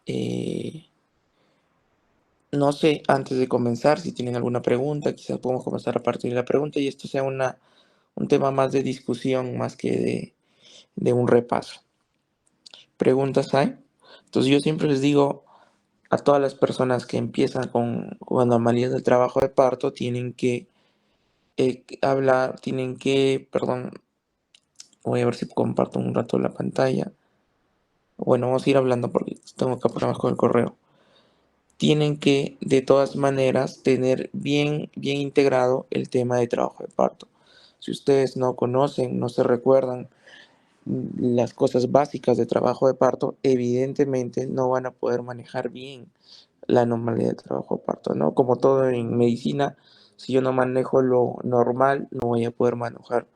Eh, no sé, antes de comenzar, si tienen alguna pregunta, quizás podemos comenzar a partir de la pregunta y esto sea un tema más de discusión más que de un repaso. ¿Preguntas hay? Entonces yo siempre les digo a todas las personas que empiezan con anomalías del trabajo de parto, tienen que hablar, perdón, voy a ver si comparto un rato la pantalla. Bueno, vamos a ir hablando porque tengo que problemas con el correo. Tienen que, de todas maneras, tener bien integrado el tema de trabajo de parto. Si ustedes no conocen, no se recuerdan las cosas básicas de trabajo de parto, evidentemente no van a poder manejar bien la anomalía del trabajo de parto, ¿no? Como todo en medicina, si yo no manejo lo normal, no voy a poder manejar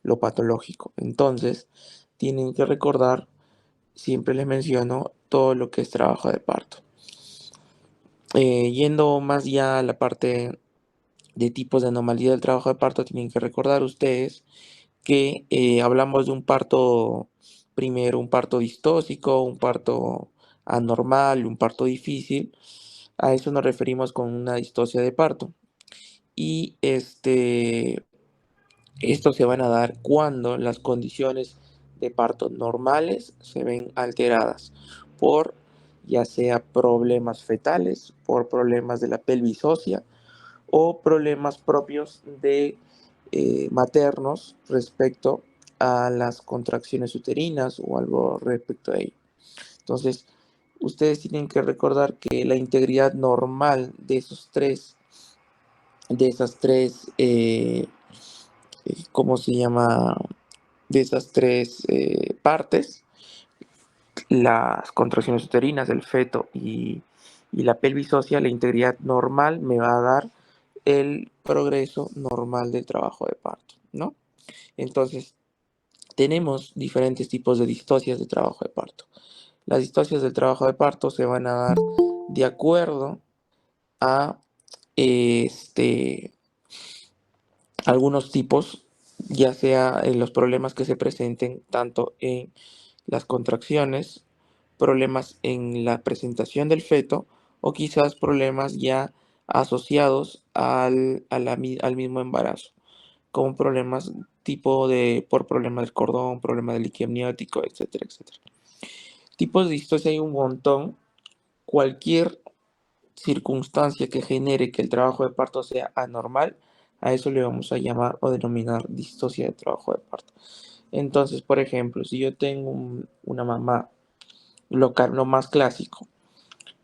lo patológico. Entonces, tienen que recordar, siempre les menciono, todo lo que es trabajo de parto. Yendo más ya a la parte de tipos de anomalía del trabajo de parto, tienen que recordar ustedes que hablamos de un parto, primero un parto distóxico, un parto anormal, un parto difícil. A eso nos referimos con una distosia de parto. Y estos se van a dar cuando las condiciones de parto normales se ven alteradas por ya sea problemas fetales, por problemas de la pelvis ósea o problemas propios de maternos respecto a las contracciones uterinas o algo respecto a ello. Entonces, ustedes tienen que recordar que la integridad normal de de esas tres, ¿cómo se llama? De esas tres partes, las contracciones uterinas, el feto y la pelvis ósea, la integridad normal me va a dar el progreso normal del trabajo de parto, ¿no? Entonces, tenemos diferentes tipos de distocias de trabajo de parto. Las distocias del trabajo de parto se van a dar de acuerdo a este, algunos tipos, ya sea en los problemas que se presenten tanto en las contracciones, problemas en la presentación del feto o quizás problemas ya asociados al mismo embarazo, como problemas por problema del cordón, problema del líquido amniótico, etcétera, etcétera. Tipos de distosia hay un montón. Cualquier circunstancia que genere que el trabajo de parto sea anormal, a eso le vamos a llamar o denominar distosia de trabajo de parto. Entonces, por ejemplo, si yo tengo una mamá local, lo más clásico,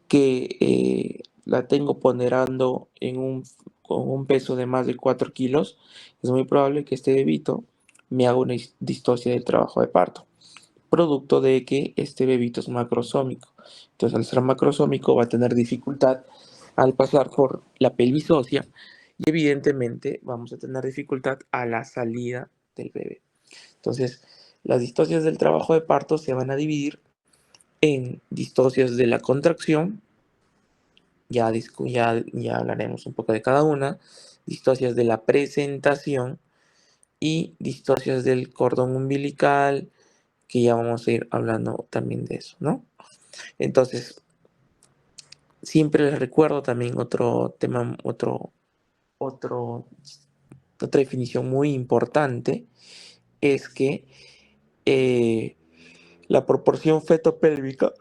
que la tengo ponderando con un peso de más de 4 kilos, es muy probable que este bebito me haga una distosia del trabajo de parto, producto de que este bebito es macrosómico. Entonces, al ser macrosómico va a tener dificultad al pasar por la pelvis ósea y evidentemente vamos a tener dificultad a la salida del bebé. Entonces, las distocias del trabajo de parto se van a dividir en distocias de la contracción, ya hablaremos un poco de cada una, distocias de la presentación y distocias del cordón umbilical, que ya vamos a ir hablando también de eso, ¿no? Entonces, siempre les recuerdo también otro tema, otro, otra definición muy importante, es que eh, la proporción fetopélvica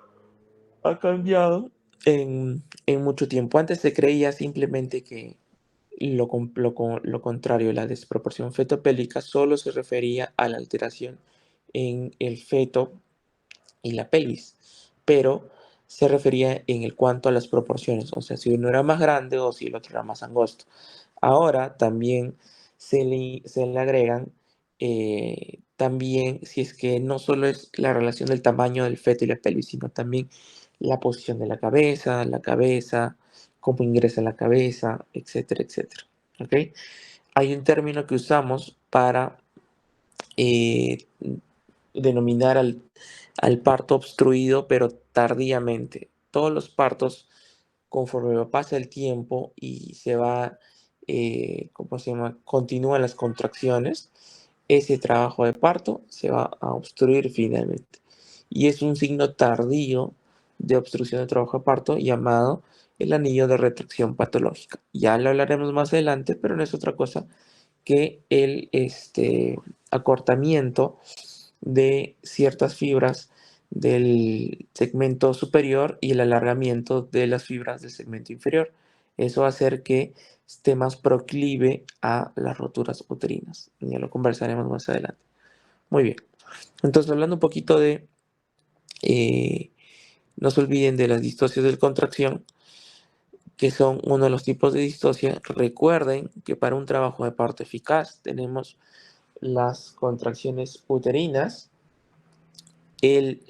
ha cambiado en mucho tiempo. Antes se creía simplemente que lo contrario, la desproporción fetopélvica solo se refería a la alteración en el feto y la pelvis, pero se refería en el cuanto a las proporciones, o sea, si uno era más grande o si el otro era más angosto. Ahora también se le agregan también, si es que no solo es la relación del tamaño del feto y la pelvis, sino también la posición de la cabeza, cómo ingresa la cabeza, etcétera, etcétera. ¿Ok? Hay un término que usamos para eh, denominar al parto obstruido, pero tardíamente. Todos los partos, conforme pasa el tiempo y se va, ¿cómo se llama? Continúan las contracciones, ese trabajo de parto se va a obstruir finalmente. Y es un signo tardío de obstrucción de trabajo de parto llamado el anillo de retracción patológica. Ya lo hablaremos más adelante, pero no es otra cosa que el acortamiento de ciertas fibras del segmento superior y el alargamiento de las fibras del segmento inferior. Eso va a hacer que esté más proclive a las roturas uterinas. Ya lo conversaremos más adelante. Muy bien. Entonces, hablando un poquito de, eh, no se olviden de las distocias de contracción, que son uno de los tipos de distocia. Recuerden que para un trabajo de parto eficaz tenemos las contracciones uterinas, el,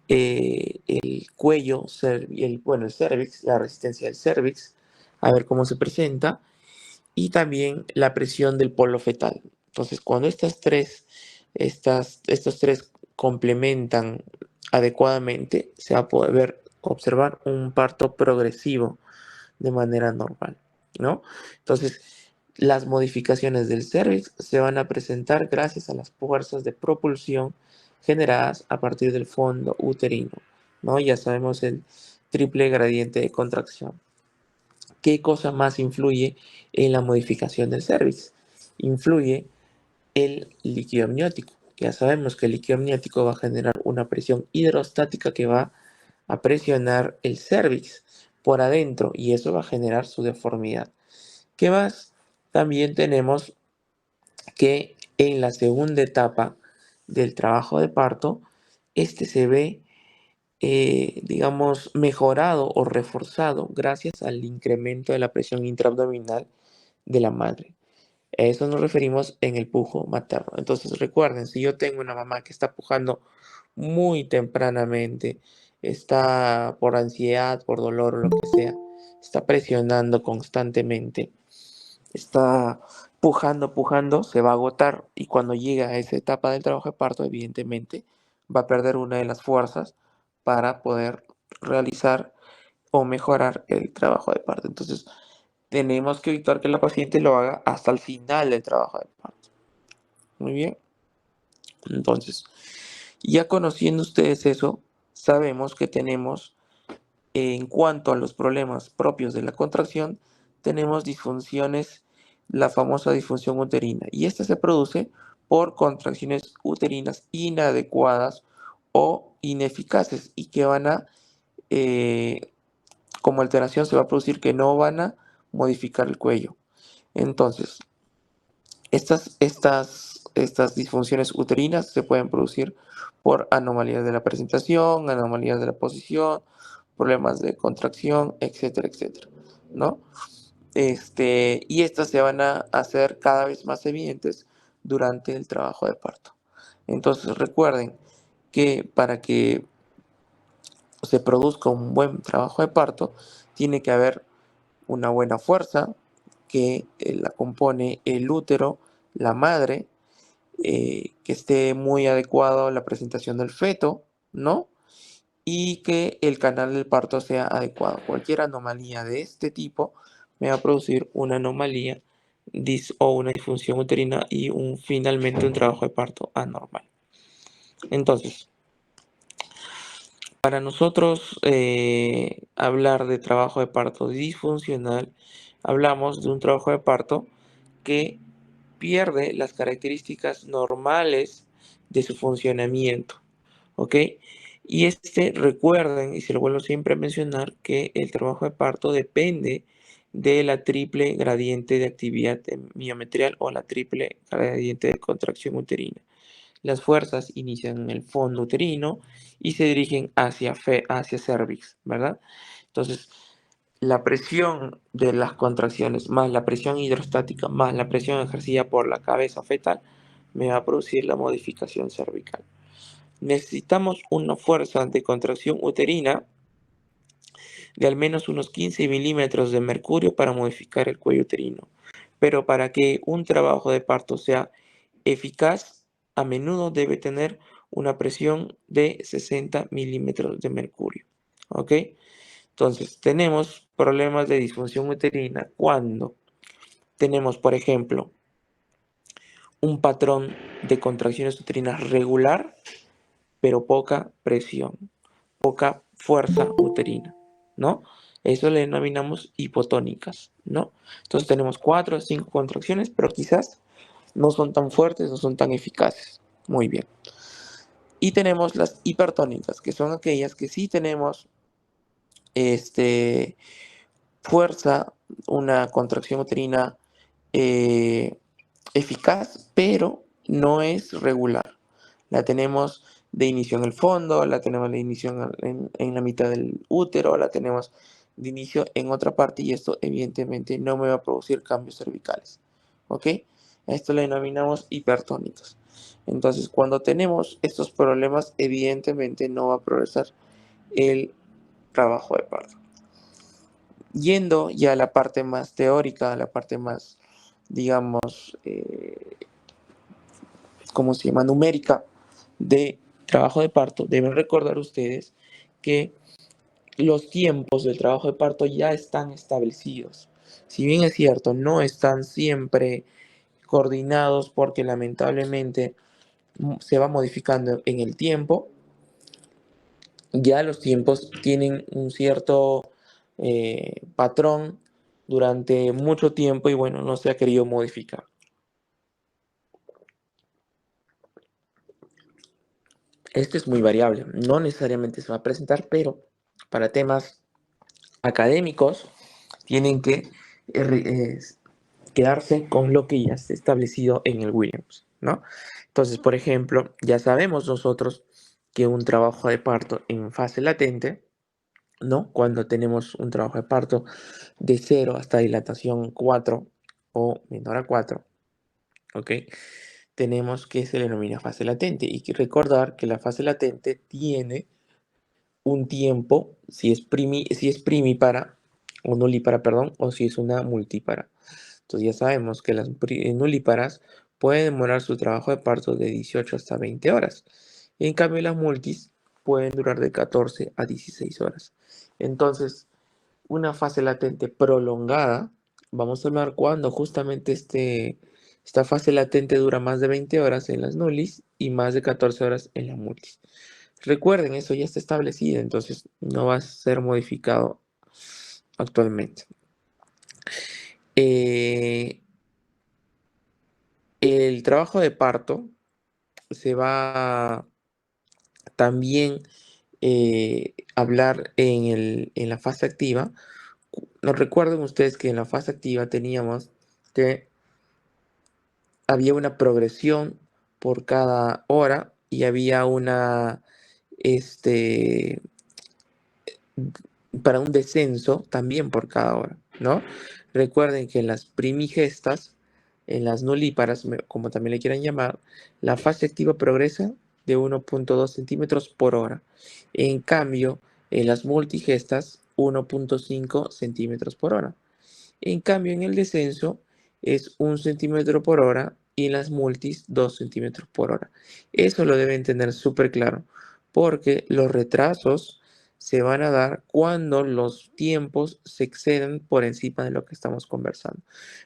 el cuello, el cervix, la resistencia del cervix, a ver cómo se presenta, y también la presión del polo fetal. Entonces, cuando estos tres complementan adecuadamente, se va a poder observar un parto progresivo de manera normal, ¿no? Entonces, las modificaciones del cervix se van a presentar gracias a las fuerzas de propulsión generadas a partir del fondo uterino, ¿no? Ya sabemos el triple gradiente de contracción. ¿Qué cosa más influye en la modificación del cervix? Influye el líquido amniótico. Ya sabemos que el líquido amniótico va a generar una presión hidrostática que va a presionar el cervix por adentro y eso va a generar su deformidad. ¿Qué más? También tenemos que en la segunda etapa del trabajo de parto, este se ve, digamos, mejorado o reforzado gracias al incremento de la presión intraabdominal de la madre. A eso nos referimos en el pujo materno. Entonces recuerden, si yo tengo una mamá que está pujando muy tempranamente, está por ansiedad, por dolor o lo que sea, está presionando constantemente, está pujando, se va a agotar y cuando llega a esa etapa del trabajo de parto, evidentemente va a perder una de las fuerzas para poder realizar o mejorar el trabajo de parto. Entonces, tenemos que evitar que la paciente lo haga hasta el final del trabajo de parto. Muy bien. Entonces, ya conociendo ustedes eso, sabemos que tenemos, en cuanto a los problemas propios de la contracción, tenemos disfunciones, la famosa disfunción uterina. Y esta se produce por contracciones uterinas inadecuadas o ineficaces y que van a, eh, como alteración, se va a producir que no van a modificar el cuello. Entonces, estas disfunciones uterinas se pueden producir por anomalías de la presentación, anomalías de la posición, problemas de contracción, etcétera, etcétera, ¿no? Y estas se van a hacer cada vez más evidentes durante el trabajo de parto. Entonces recuerden que para que se produzca un buen trabajo de parto, tiene que haber una buena fuerza que la compone el útero, la madre, que esté muy adecuado a la presentación del feto, ¿no? Y que el canal del parto sea adecuado. Cualquier anomalía de este tipo me va a producir una anomalía o una disfunción uterina y finalmente un trabajo de parto anormal. Entonces, para nosotros hablar de trabajo de parto disfuncional, hablamos de un trabajo de parto que pierde las características normales de su funcionamiento, ¿ok? Y recuerden, y se lo vuelvo siempre a mencionar, que el trabajo de parto depende de la triple gradiente de actividad miometrial o la triple gradiente de contracción uterina. Las fuerzas inician en el fondo uterino y se dirigen hacia cervix, ¿verdad? Entonces, la presión de las contracciones más la presión hidrostática más la presión ejercida por la cabeza fetal me va a producir la modificación cervical. Necesitamos una fuerza de contracción uterina de al menos unos 15 milímetros de mercurio para modificar el cuello uterino. Pero para que un trabajo de parto sea eficaz, a menudo debe tener una presión de 60 milímetros de mercurio. ¿Ok? Entonces, tenemos problemas de disfunción uterina cuando tenemos, por ejemplo, un patrón de contracciones uterinas regular, pero poca presión, poca fuerza uterina, ¿no? Eso le denominamos hipotónicas, ¿no? Entonces tenemos 4 o 5 contracciones, pero quizás no son tan fuertes, no son tan eficaces. Muy bien. Y tenemos las hipertónicas, que son aquellas que sí tenemos este, fuerza, una contracción uterina eh, eficaz, pero no es regular. La tenemos de inicio en el fondo, la tenemos de inicio en la mitad del útero, la tenemos de inicio en otra parte y esto evidentemente no me va a producir cambios cervicales. ¿Ok? A esto le denominamos hipertónicos. Entonces, cuando tenemos estos problemas, evidentemente no va a progresar el trabajo de parto. Yendo ya a la parte más teórica, a la parte más, digamos, ¿cómo se llama? Numérica de trabajo de parto, deben recordar ustedes que los tiempos del trabajo de parto ya están establecidos. Si bien es cierto, no están siempre coordinados porque lamentablemente se va modificando en el tiempo, ya los tiempos tienen un cierto patrón durante mucho tiempo y bueno, no se ha querido modificar. Esto es muy variable, no necesariamente se va a presentar, pero para temas académicos tienen que eh, quedarse con lo que ya está establecido en el Williams, ¿no? Entonces, por ejemplo, ya sabemos nosotros que un trabajo de parto en fase latente, ¿no? Cuando tenemos un trabajo de parto de 0 hasta dilatación 4 o menor a 4, ¿ok? Tenemos que se denomina fase latente y que recordar que la fase latente tiene un tiempo, si es primípara o nulípara, perdón, o si es una multípara. Entonces ya sabemos que las nulíparas pueden demorar su trabajo de parto de 18 hasta 20 horas. En cambio, las multis pueden durar de 14 a 16 horas. Entonces, una fase latente prolongada, vamos a hablar cuando justamente esta fase latente dura más de 20 horas en las nulis y más de 14 horas en las multis. Recuerden, eso ya está establecido, entonces no va a ser modificado actualmente. Eh, el trabajo de parto se va también hablar en la fase activa. Nos recuerden ustedes que en la fase activa teníamos que había una progresión por cada hora y había este, para un descenso también por cada hora, ¿no? Recuerden que en las primigestas, en las nulíparas, como también le quieran llamar, la fase activa progresa de 1.2 centímetros por hora. En cambio, en las multigestas, 1.5 centímetros por hora. En cambio, en el descenso es 1 centímetro por hora y en las multis 2 centímetros por hora. Eso lo deben tener súper claro, porque los retrasos se van a dar cuando los tiempos se exceden por encima de lo que estamos conversando.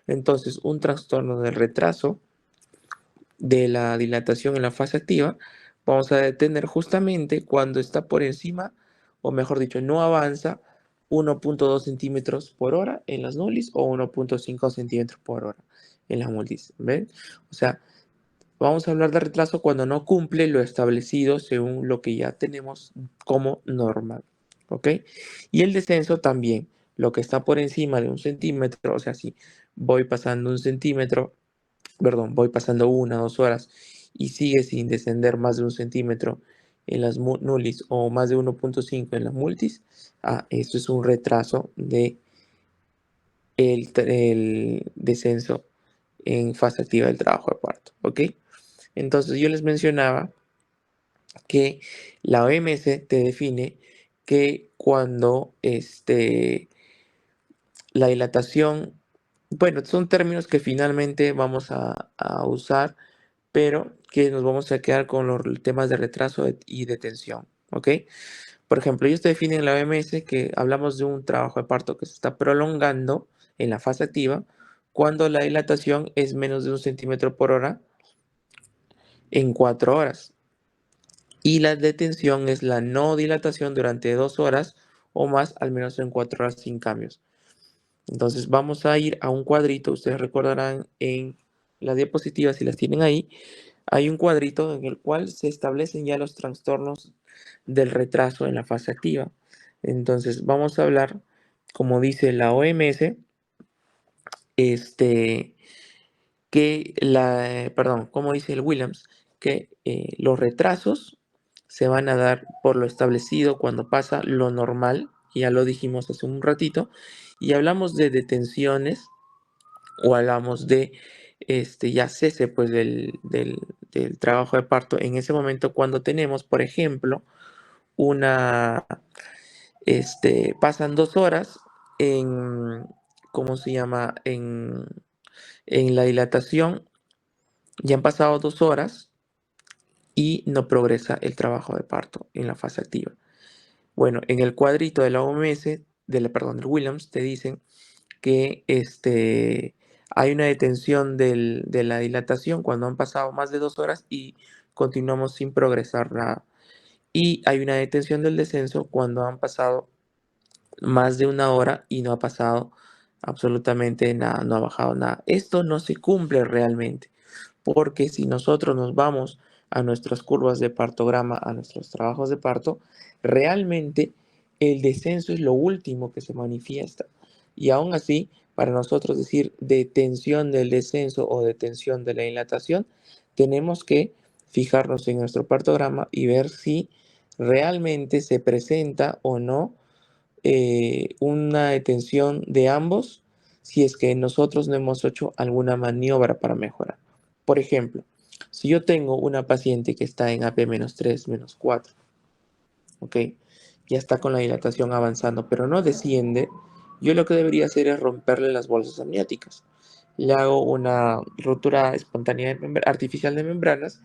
Entonces, un trastorno del retraso de la dilatación en la fase activa, vamos a detener justamente cuando está por encima, o mejor dicho, no avanza 1.2 centímetros por hora en las nulis o 1.5 centímetros por hora en las multis. ¿Ven? O sea, vamos a hablar de retraso cuando no cumple lo establecido según lo que ya tenemos como normal. ¿Ok? Y el descenso también, lo que está por encima de 1 centímetro, o sea, si voy pasando 1 centímetro, perdón, voy pasando 1 o 2 horas y sigue sin descender más de 1 centímetro en las nulis o más de 1.5 en las multis, esto es un retraso de el descenso en fase activa del trabajo de parto, ¿ok? Entonces yo les mencionaba que la OMS te define que cuando la dilatación, bueno, son términos que finalmente vamos a usar, pero que nos vamos a quedar con los temas de retraso y de tensión, ¿ok? Por ejemplo, ellos te definen en la OMS que hablamos de un trabajo de parto que se está prolongando en la fase activa cuando la dilatación es menos de 1 centímetro por hora en 4 horas. Y la detención es la no dilatación durante 2 horas o más, al menos en 4 horas sin cambios. Entonces vamos a ir a un cuadrito, ustedes recordarán en las diapositivas si las tienen ahí, hay un cuadrito en el cual se establecen ya los trastornos del retraso en la fase activa. Entonces vamos a hablar, como dice la OMS, este, perdón, como dice el Williams, que los retrasos se van a dar por lo establecido cuando pasa lo normal, y ya lo dijimos hace un ratito, y hablamos de detenciones o hablamos de ya cese pues del trabajo de parto en ese momento cuando tenemos, por ejemplo, una, pasan 2 horas en, ¿cómo se llama? En la dilatación, ya han pasado 2 horas y no progresa el trabajo de parto en la fase activa. Bueno, en el cuadrito de la OMS, del Williams, te dicen que hay una detención de la dilatación cuando han pasado más de 2 horas y continuamos sin progresar nada. Y hay una detención del descenso cuando han pasado más de 1 hora y no ha pasado absolutamente nada, no ha bajado nada. Esto no se cumple realmente, porque si nosotros nos vamos a nuestras curvas de partograma, a nuestros trabajos de parto, realmente el descenso es lo último que se manifiesta. Y aún así, para nosotros decir detención del descenso o detención de la dilatación, tenemos que fijarnos en nuestro partograma y ver si realmente se presenta o no una detención de ambos si es que nosotros no hemos hecho alguna maniobra para mejorar. Por ejemplo, si yo tengo una paciente que está en AP-3, -4, ¿ok? Ya está con la dilatación avanzando, pero no desciende, yo lo que debería hacer es romperle las bolsas amnióticas. Le hago una ruptura espontánea artificial de membranas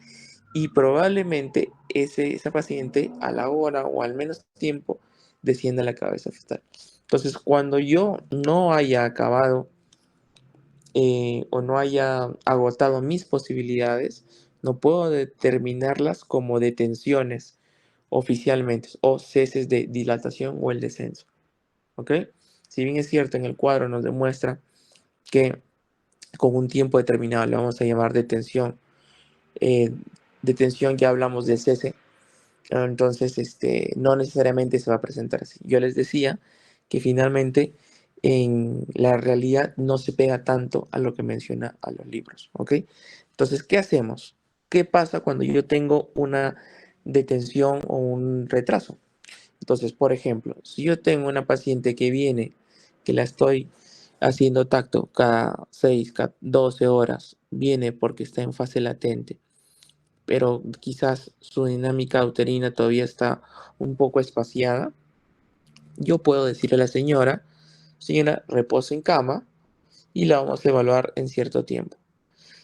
y probablemente esa paciente a la hora o al menos tiempo descienda la cabeza fetal. Entonces, cuando yo no haya acabado o no haya agotado mis posibilidades, no puedo determinarlas como detenciones oficialmente o ceses de dilatación o el descenso. ¿Ok? Si bien es cierto, en el cuadro nos demuestra que con un tiempo determinado le vamos a llamar detención. Detención ya hablamos de cese, entonces no necesariamente se va a presentar así. Yo les decía que finalmente en la realidad no se pega tanto a lo que menciona a los libros, ¿ok? Entonces, ¿qué hacemos? ¿Qué pasa cuando yo tengo una detención o un retraso? Entonces, por ejemplo, si yo tengo una paciente que viene, que la estoy haciendo tacto cada 6, cada 12 horas, viene porque está en fase latente, pero quizás su dinámica uterina todavía está un poco espaciada, yo puedo decirle a la señora, señora, reposa en cama y la vamos a evaluar en cierto tiempo.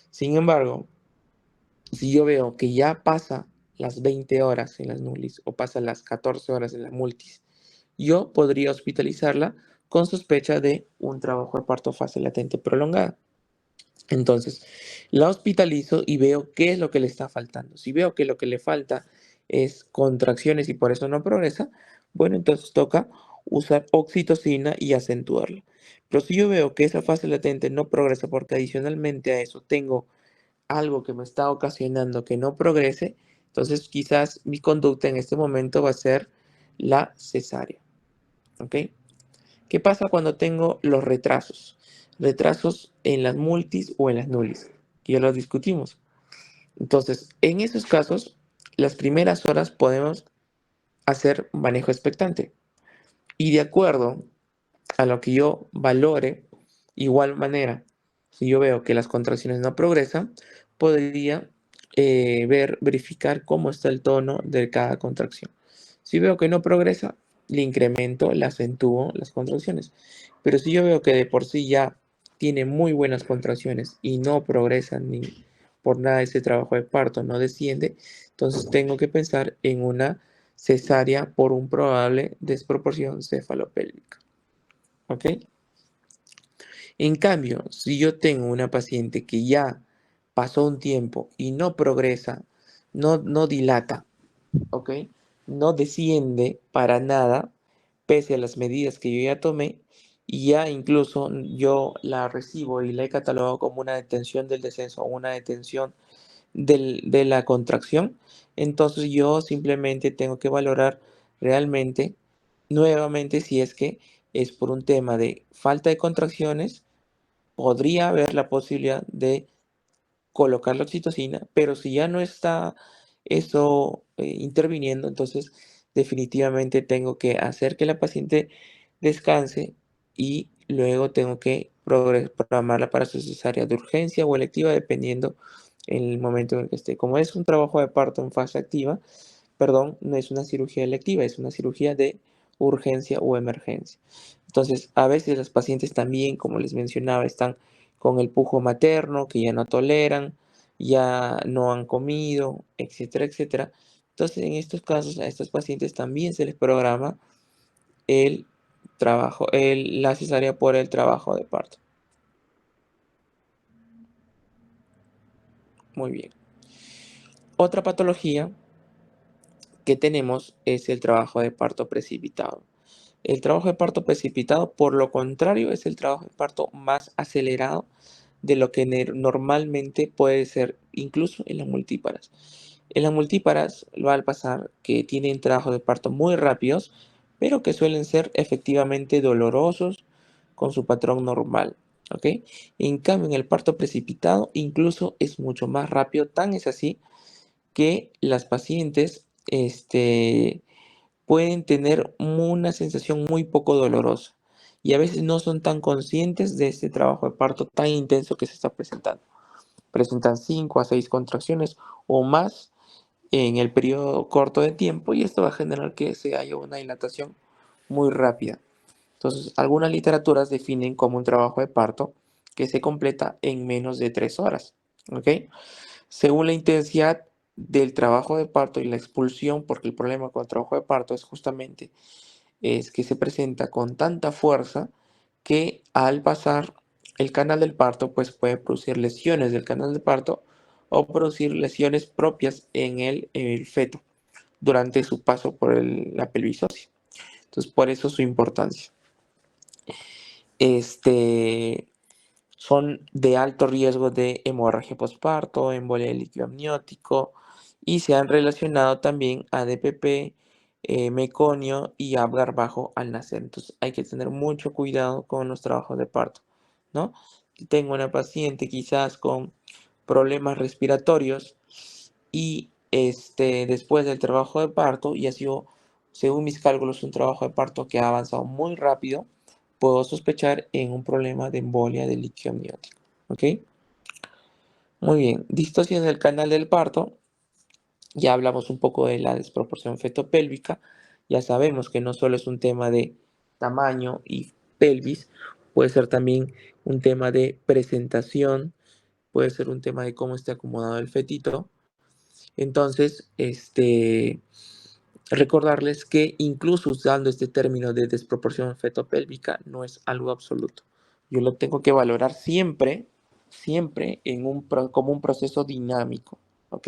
Sin embargo, si yo veo que ya pasa las 20 horas en las nulis o pasa las 14 horas en las multis, yo podría hospitalizarla con sospecha de un trabajo de parto fase latente prolongada. Entonces, la hospitalizo y veo qué es lo que le está faltando. Si veo que lo que le falta es contracciones y por eso no progresa, bueno, entonces toca usar oxitocina y acentuarla. Pero si yo veo que esa fase latente no progresa porque adicionalmente a eso tengo algo que me está ocasionando que no progrese, entonces quizás mi conducta en este momento va a ser la cesárea. ¿Ok? ¿Qué pasa cuando tengo los retrasos? Retrasos en las multis o en las nulis, que ya los discutimos. Entonces, en esos casos, las primeras horas podemos hacer manejo expectante. Y de acuerdo a lo que yo valore, igual manera, si yo veo que las contracciones no progresan, podría verificar cómo está el tono de cada contracción. Si veo que no progresa, le incremento, le acentúo las contracciones. Pero si yo veo que de por sí ya tiene muy buenas contracciones y no progresa ni por nada ese trabajo de parto no desciende, entonces tengo que pensar en una cesárea por un probable desproporción cefalopélvica. ¿Ok? En cambio, si yo tengo una paciente que ya pasó un tiempo y no progresa, no dilata, ¿ok? No desciende para nada, pese a las medidas que yo ya tomé, y ya incluso yo la recibo y la he catalogado como una detención del descenso o una detención de la contracción. Entonces yo simplemente tengo que valorar realmente, nuevamente, si es que es por un tema de falta de contracciones, podría haber la posibilidad de colocar la oxitocina, pero si ya no está eso interviniendo, entonces definitivamente tengo que hacer que la paciente descanse y luego tengo que programarla para su cesárea de urgencia o electiva, dependiendo el momento en el que esté. Como es un trabajo de parto en fase activa, perdón, no es una cirugía electiva, es una cirugía de urgencia o emergencia. Entonces, a veces las pacientes también, como les mencionaba, están con el pujo materno, que ya no toleran, ya no han comido, etcétera, etcétera. Entonces, en estos casos, a estas pacientes también se les programa el la cesárea por el trabajo de parto. Muy bien. Otra patología que tenemos es el trabajo de parto precipitado. El trabajo de parto precipitado, por lo contrario, es el trabajo de parto más acelerado de lo que normalmente puede ser incluso en las multíparas. En las multíparas va a pasar que tienen trabajos de parto muy rápidos, pero que suelen ser efectivamente dolorosos con su patrón normal. ¿Ok? En cambio, en el parto precipitado incluso es mucho más rápido, tan es así que las pacientes pueden tener una sensación muy poco dolorosa y a veces no son tan conscientes de este trabajo de parto tan intenso que se está presentando. Presentan 5 a 6 contracciones o más en el periodo corto de tiempo y esto va a generar que se haya una dilatación muy rápida. Entonces, algunas literaturas definen como un trabajo de parto que se completa en menos de 3 horas. ¿Ok? Según la intensidad del trabajo de parto y la expulsión, porque el problema con el trabajo de parto es que se presenta con tanta fuerza que al pasar el canal del parto, pues puede producir lesiones del canal del parto o producir lesiones propias en el feto durante su paso por la pelvis ósea. Entonces, por eso su importancia. Este, Son de alto riesgo de hemorragia postparto, embolia del líquido amniótico y se han relacionado también a DPP, meconio y Apgar bajo al nacer. Entonces hay que tener mucho cuidado con los trabajos de parto, ¿no? Si tengo una paciente quizás con problemas respiratorios y después del trabajo de parto y ha sido, según mis cálculos, un trabajo de parto que ha avanzado muy rápido, puedo sospechar en un problema de embolia del líquido amniótico. ¿Ok? Muy bien. Distosia del canal del parto. Ya hablamos un poco de la desproporción fetopélvica. Ya sabemos que no solo es un tema de tamaño y pelvis, puede ser también un tema de presentación, puede ser un tema de cómo esté acomodado el fetito. Entonces, recordarles que incluso usando este término de desproporción fetopélvica no es algo absoluto. Yo lo tengo que valorar siempre, siempre como un proceso dinámico, ¿ok?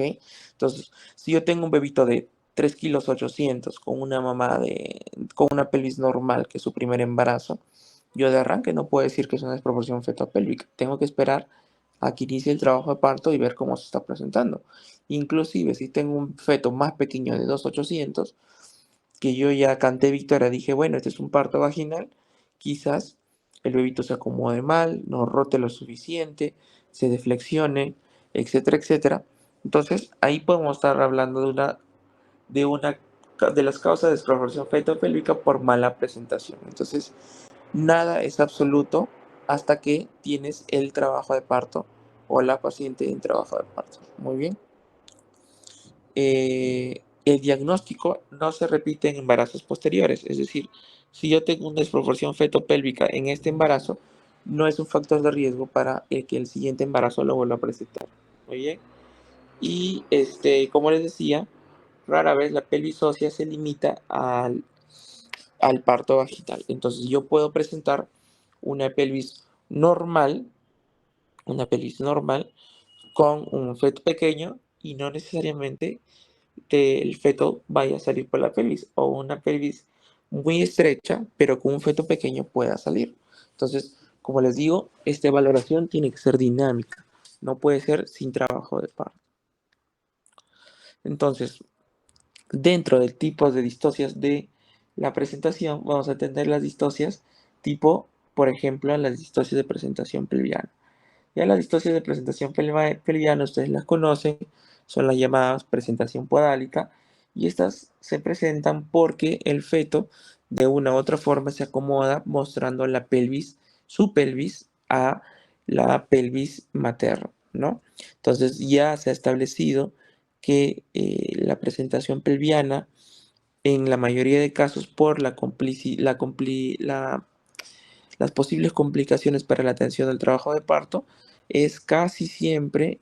Entonces, si yo tengo un bebito de 3 kilos 800 con una con una pelvis normal, que es su primer embarazo, yo de arranque no puedo decir que es una desproporción fetopélvica. Tengo que esperar a que inicie el trabajo de parto y ver cómo se está presentando. Inclusive si tengo un feto más pequeño de 2.800, que yo ya canté victoria, dije, bueno, este es un parto vaginal, quizás el bebito se acomode mal, no rote lo suficiente, se deflexione, etcétera, etcétera. Entonces ahí podemos estar hablando de las causas de desproporción fetopélvica por mala presentación. Entonces, nada es absoluto hasta que tienes el trabajo de parto o la paciente en trabajo de parto. Muy bien. El diagnóstico no se repite en embarazos posteriores. Es decir, si yo tengo una desproporción fetopélvica en este embarazo, no es un factor de riesgo para que el siguiente embarazo lo vuelva a presentar. Muy bien. Y como les decía, rara vez la pelvis ósea se limita al parto vaginal. Entonces yo puedo presentar una pelvis normal, una pelvis normal con un feto pequeño y no necesariamente el feto vaya a salir por la pelvis, o una pelvis muy estrecha, pero con un feto pequeño pueda salir. Entonces, como les digo, esta valoración tiene que ser dinámica, no puede ser sin trabajo de parto. Entonces, dentro del tipo de distocias de la presentación, vamos a tener las distocias tipo, por ejemplo, las distocias de presentación pelviana. Ya las distocias de presentación pelviana, ustedes las conocen, son las llamadas presentación podálica, y estas se presentan porque el feto de una u otra forma se acomoda mostrando la pelvis, su pelvis, a la pelvis materna, ¿no? Entonces ya se ha establecido que la presentación pelviana, en la mayoría de casos, por las posibles complicaciones para la atención del trabajo de parto, es casi siempre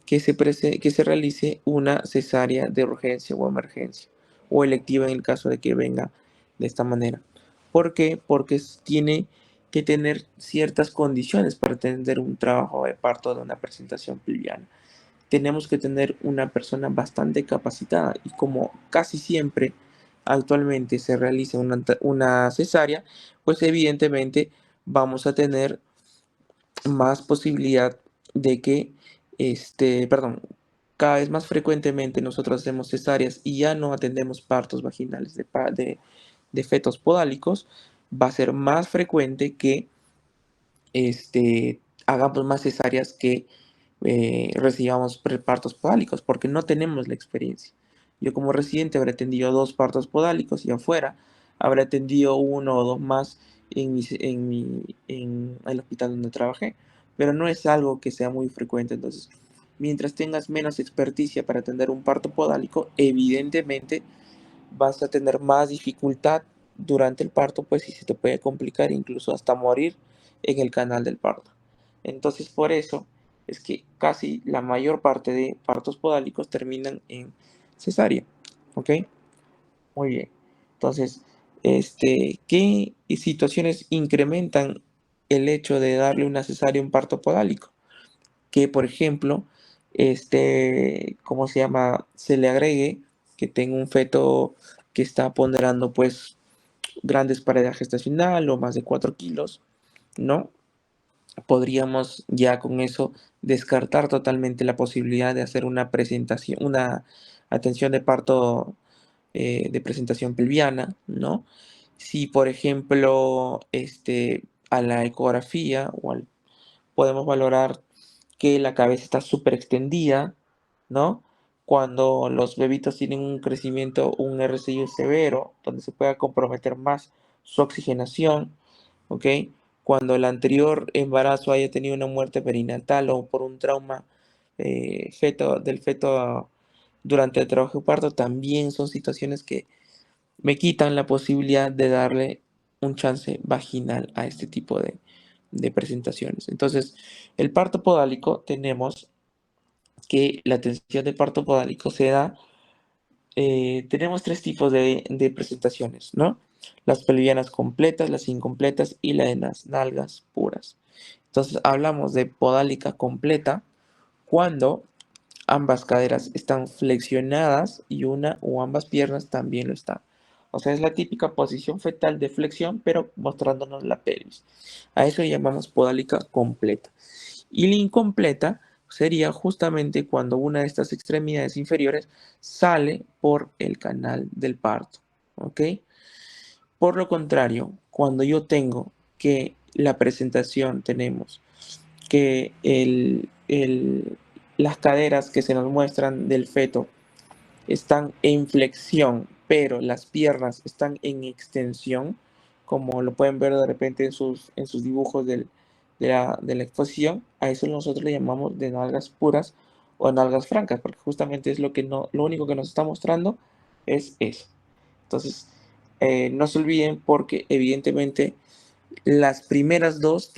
que se realice una cesárea de urgencia o emergencia, o electiva en el caso de que venga de esta manera. ¿Por qué? Porque tiene que tener ciertas condiciones para atender un trabajo de parto de una presentación pelviana. Tenemos que tener una persona bastante capacitada, y como casi siempre actualmente se realiza una cesárea, pues evidentemente vamos a tener más posibilidad de que, perdón, cada vez más frecuentemente nosotros hacemos cesáreas y ya no atendemos partos vaginales de fetos podálicos. Va a ser más frecuente que hagamos más cesáreas que recibamos partos podálicos, porque no tenemos la experiencia. Yo como residente habré atendido 2 partos podálicos, y afuera habré atendido 1 o 2 más en el hospital donde trabajé, pero no es algo que sea muy frecuente. Entonces, mientras tengas menos experticia para atender un parto podálico, evidentemente vas a tener más dificultad durante el parto, pues, si se te puede complicar, incluso hasta morir en el canal del parto. Entonces, por eso es que casi la mayor parte de partos podálicos terminan en cesárea. ¿Ok? Muy bien. Entonces, ¿qué situaciones incrementan el hecho de darle una cesárea a un parto podálico? Que, por ejemplo, ¿cómo se llama? Se le agregue que tenga un feto que está ponderando, pues, grandes paredes gestacional o más de 4 kilos, ¿no? Podríamos ya con eso descartar totalmente la posibilidad de hacer una presentación, una atención de parto de presentación pelviana, ¿no? Si, por ejemplo, a la ecografía podemos valorar que la cabeza está súper extendida, ¿no? Cuando los bebitos tienen un crecimiento, un RCI severo, donde se pueda comprometer más su oxigenación, ¿ok? Cuando el anterior embarazo haya tenido una muerte perinatal o por un trauma del feto durante el trabajo de parto, también son situaciones que me quitan la posibilidad de darle un chance vaginal a este tipo de presentaciones. Entonces, el parto podálico, tenemos que la atención de parto podálico se da, tenemos 3 tipos de presentaciones, ¿no? Las pelvianas completas, las incompletas y la de las nalgas puras. Entonces, hablamos de podálica completa cuando ambas caderas están flexionadas y una o ambas piernas también lo están. O sea, es la típica posición fetal de flexión, pero mostrándonos la pelvis. A eso llamamos podálica completa. Y la incompleta sería justamente cuando una de estas extremidades inferiores sale por el canal del parto. ¿Ok? Por lo contrario, cuando yo tengo que la presentación, tenemos que las caderas que se nos muestran del feto están en flexión, pero las piernas están en extensión, como lo pueden ver de repente en sus dibujos de la exposición. A eso nosotros le llamamos de nalgas puras o nalgas francas, porque justamente es lo único que nos está mostrando es eso. Entonces, no se olviden, porque evidentemente las primeras 2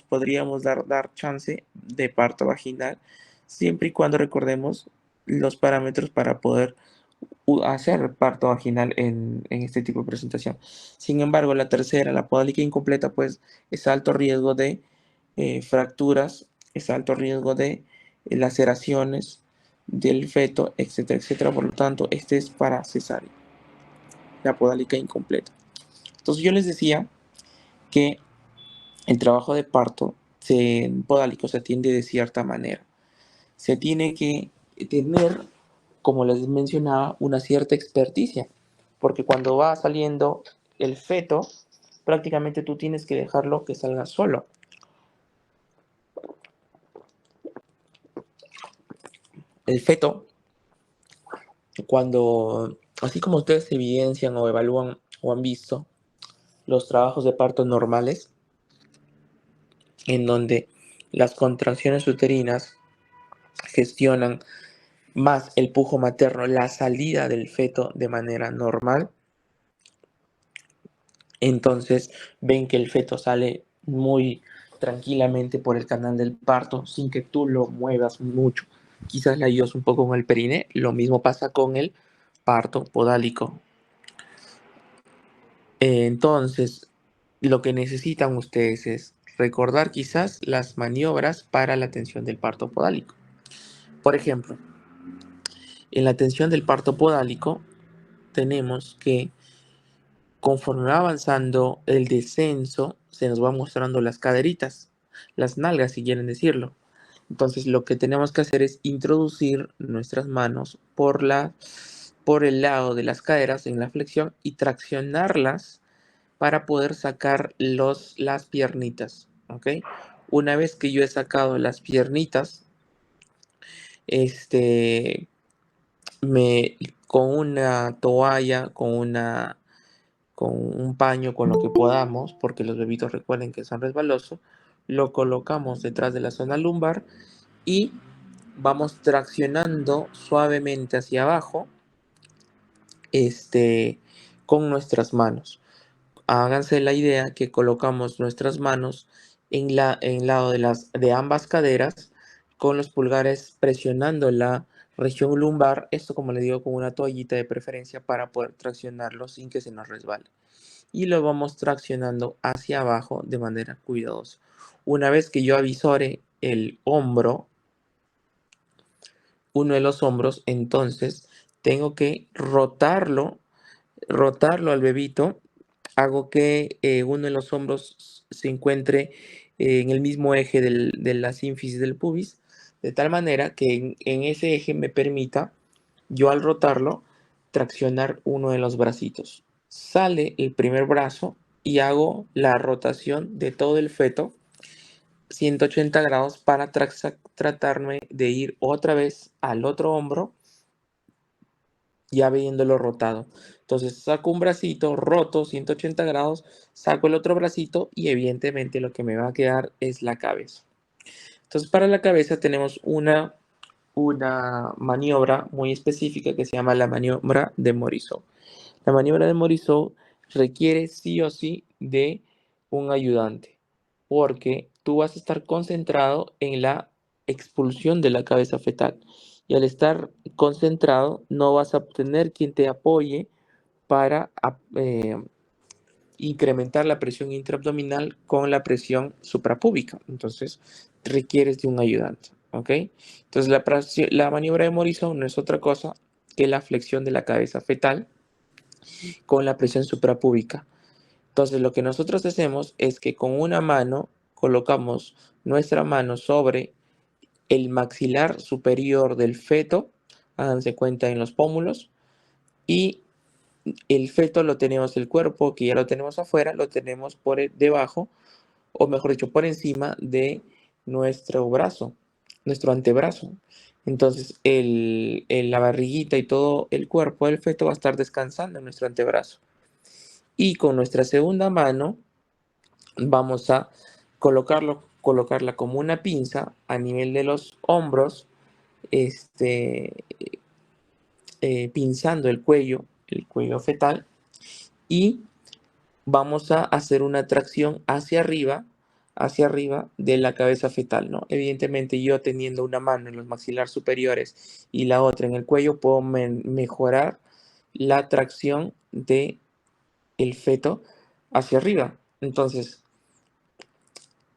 podríamos dar chance de parto vaginal, siempre y cuando recordemos los parámetros para poder hacer parto vaginal en este tipo de presentación. Sin embargo, la tercera, la podálica incompleta, pues es alto riesgo de fracturas, es alto riesgo de laceraciones, del feto, etcétera, etcétera. Por lo tanto, este es para cesárea, la podálica incompleta. Entonces yo les decía que el trabajo de parto podálico se atiende de cierta manera. Se tiene que tener, como les mencionaba, una cierta experticia, porque cuando va saliendo el feto, prácticamente tú tienes que dejarlo que salga solo. El feto, cuando, así como ustedes evidencian o evalúan o han visto los trabajos de parto normales, en donde las contracciones uterinas gestionan más el pujo materno, la salida del feto de manera normal, entonces ven que el feto sale muy tranquilamente por el canal del parto sin que tú lo muevas mucho. Quizás le ayudas un poco con el perine. Lo mismo pasa con el parto podálico. Entonces, lo que necesitan ustedes es recordar quizás las maniobras para la atención del parto podálico. Por ejemplo, en la atención del parto podálico tenemos que, conforme va avanzando el descenso, se nos va mostrando las caderitas, las nalgas, si quieren decirlo. Entonces, lo que tenemos que hacer es introducir nuestras manos por el lado de las caderas en la flexión y traccionarlas para poder sacar las piernitas, ¿ok? Una vez que yo he sacado las piernitas, este, con una toalla, con un paño, con lo que podamos, porque los bebitos recuerden que son resbalosos, lo colocamos detrás de la zona lumbar y vamos traccionando suavemente hacia abajo, con nuestras manos. Háganse la idea que colocamos nuestras manos en lado de ambas caderas, con los pulgares presionando la región lumbar, esto como le digo con una toallita de preferencia para poder traccionarlo sin que se nos resbale. Y lo vamos traccionando hacia abajo de manera cuidadosa. Una vez que yo avisore el hombro, uno de los hombros, entonces tengo que rotarlo al bebito. Hago que uno de los hombros se encuentre en el mismo eje de la sínfisis del pubis, de tal manera que en ese eje me permita, yo al rotarlo, traccionar uno de los bracitos. Sale el primer brazo y hago la rotación de todo el feto 180 grados para tratarme de ir otra vez al otro hombro, ya viéndolo rotado. Entonces saco un bracito roto 180 grados, saco el otro bracito y evidentemente lo que me va a quedar es la cabeza. Entonces para la cabeza tenemos una maniobra muy específica que se llama la maniobra de Morisot. La maniobra de Morisot requiere sí o sí de un ayudante, porque tú vas a estar concentrado en la expulsión de la cabeza fetal. Y al estar concentrado, no vas a tener quien te apoye para incrementar la presión intraabdominal con la presión suprapúbica. Entonces, requieres de un ayudante. ¿Ok? Entonces, la maniobra de Morrison no es otra cosa que la flexión de la cabeza fetal con la presión suprapúbica. Entonces, lo que nosotros hacemos es que con una mano colocamos nuestra mano sobre el maxilar superior del feto, háganse cuenta en los pómulos, y el feto lo tenemos, el cuerpo que ya lo tenemos afuera, lo tenemos por debajo, o mejor dicho, por encima de nuestro brazo, nuestro antebrazo. Entonces, la barriguita y todo el cuerpo del feto va a estar descansando en nuestro antebrazo. Y con nuestra segunda mano vamos a colocarla como una pinza a nivel de los hombros, este, pinzando el cuello fetal, y vamos a hacer una tracción hacia arriba de la cabeza fetal, ¿no? Evidentemente yo teniendo una mano en los maxilar superiores y la otra en el cuello, puedo mejorar la tracción de el feto hacia arriba. Entonces,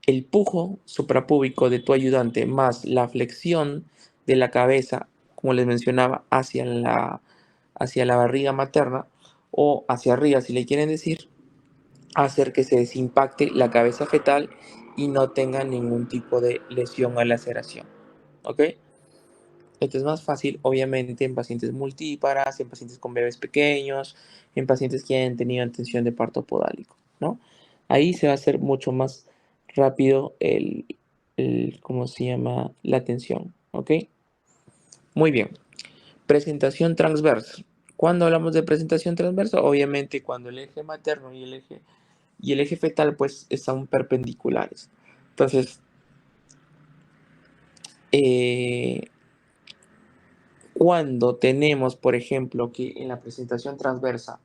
el pujo suprapúbico de tu ayudante más la flexión de la cabeza como les mencionaba, hacia la barriga materna o hacia arriba, si le quieren decir, hacer que se desimpacte la cabeza fetal y no tenga ningún tipo de lesión o laceración. ¿Ok? Esto es más fácil, obviamente, en pacientes multíparas, en pacientes con bebés pequeños, en pacientes que hayan tenido atención de parto podálico, ¿no? Ahí se va a hacer mucho más rápido ¿cómo se llama? La atención, ¿ok? Muy bien. Presentación transversa. Cuando hablamos de presentación transversa, obviamente cuando el eje materno y el eje fetal pues están perpendiculares. Entonces, eh, cuando tenemos, por ejemplo, que en la presentación transversa,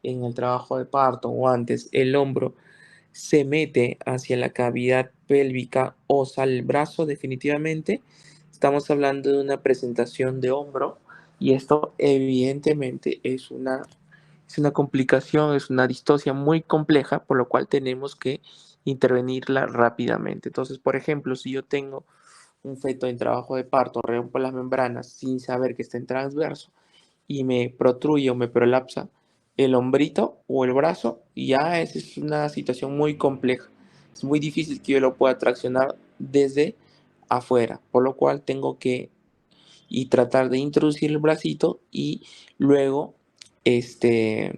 en el trabajo de parto o antes, el hombro se mete hacia la cavidad pélvica o sale el brazo definitivamente, estamos hablando de una presentación de hombro y esto evidentemente es una complicación, es una distocia muy compleja, por lo cual tenemos que intervenirla rápidamente. Entonces, por ejemplo, si yo tengo un feto en trabajo de parto, rompo las membranas sin saber que está en transverso y me protruye o me prolapsa el hombrito o el brazo, ya esa es una situación muy compleja. Es muy difícil que yo lo pueda traccionar desde afuera, por lo cual tengo que y tratar de introducir el bracito y luego, este,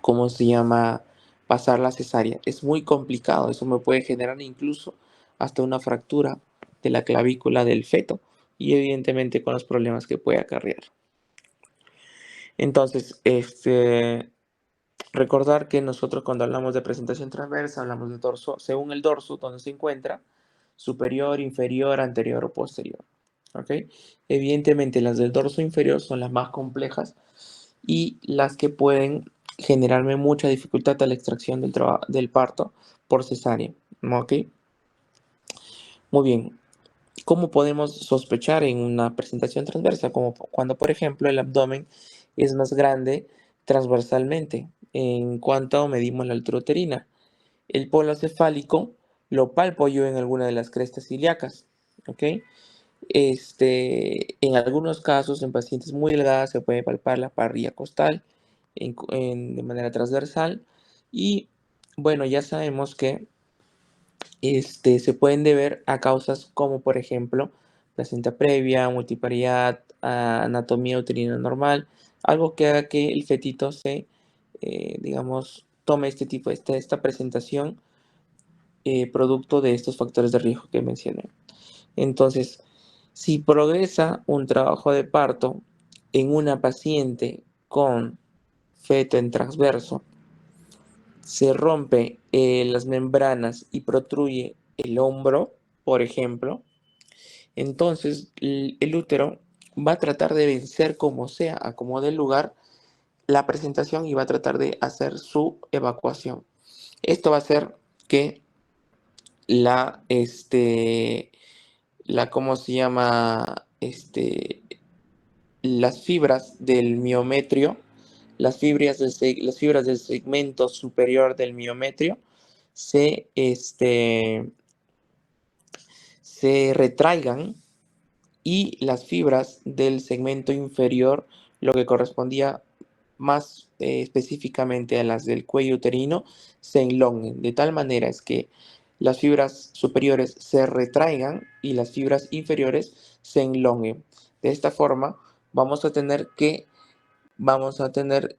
¿cómo se llama? Pasar la cesárea. Es muy complicado, eso me puede generar incluso hasta una fractura de la clavícula del feto y evidentemente con los problemas que puede acarrear. Entonces, recordar que nosotros cuando hablamos de presentación transversa hablamos de dorso, según el dorso, donde se encuentra, superior, inferior, anterior o posterior. ¿Ok? Evidentemente las del dorso inferior son las más complejas y las que pueden generarme mucha dificultad a la extracción del parto por cesárea. ¿Ok? Muy bien. ¿Cómo podemos sospechar en una presentación transversa? Como cuando, por ejemplo, el abdomen es más grande transversalmente en cuanto medimos la altura uterina. El polo cefálico lo palpo yo en alguna de las crestas ilíacas. ¿Ok? En algunos casos, en pacientes muy delgadas, se puede palpar la parrilla costal de manera transversal. Y bueno, ya sabemos que se pueden deber a causas como, por ejemplo, placenta previa, multiparidad, anatomía uterina normal, algo que haga que el fetito digamos, tome este tipo, esta presentación producto de estos factores de riesgo que mencioné. Entonces, si progresa un trabajo de parto en una paciente con feto en transverso, se rompe las membranas y protruye el hombro, por ejemplo, entonces el útero va a tratar de vencer como sea, a como dé lugar, la presentación y va a tratar de hacer su evacuación. Esto va a hacer que la, ¿cómo se llama? Las fibras del miometrio, las fibras del segmento superior del miometrio se, se retraigan y las fibras del segmento inferior, lo que correspondía más específicamente a las del cuello uterino, se enlonguen. De tal manera es que las fibras superiores se retraigan y las fibras inferiores se enlonguen. De esta forma, vamos a tener que vamos a tener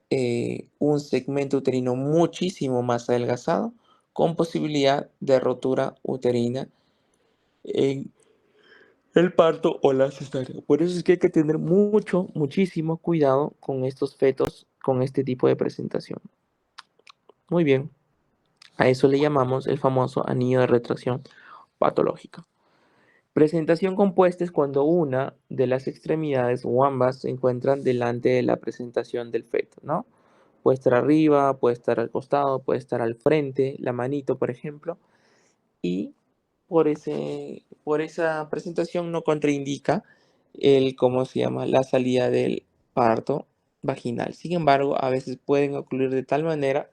un segmento uterino muchísimo más adelgazado con posibilidad de rotura uterina en el parto o la cesárea. Por eso es que hay que tener muchísimo cuidado con estos fetos, con este tipo de presentación. Muy bien, a eso le llamamos el famoso anillo de retracción patológica. Presentación compuesta es cuando una de las extremidades o ambas se encuentran delante de la presentación del feto, ¿no? Puede estar arriba, puede estar al costado, puede estar al frente, la manito, por ejemplo, y por esa presentación no contraindica ¿cómo se llama? La salida del parto vaginal. Sin embargo, a veces pueden ocurrir de tal manera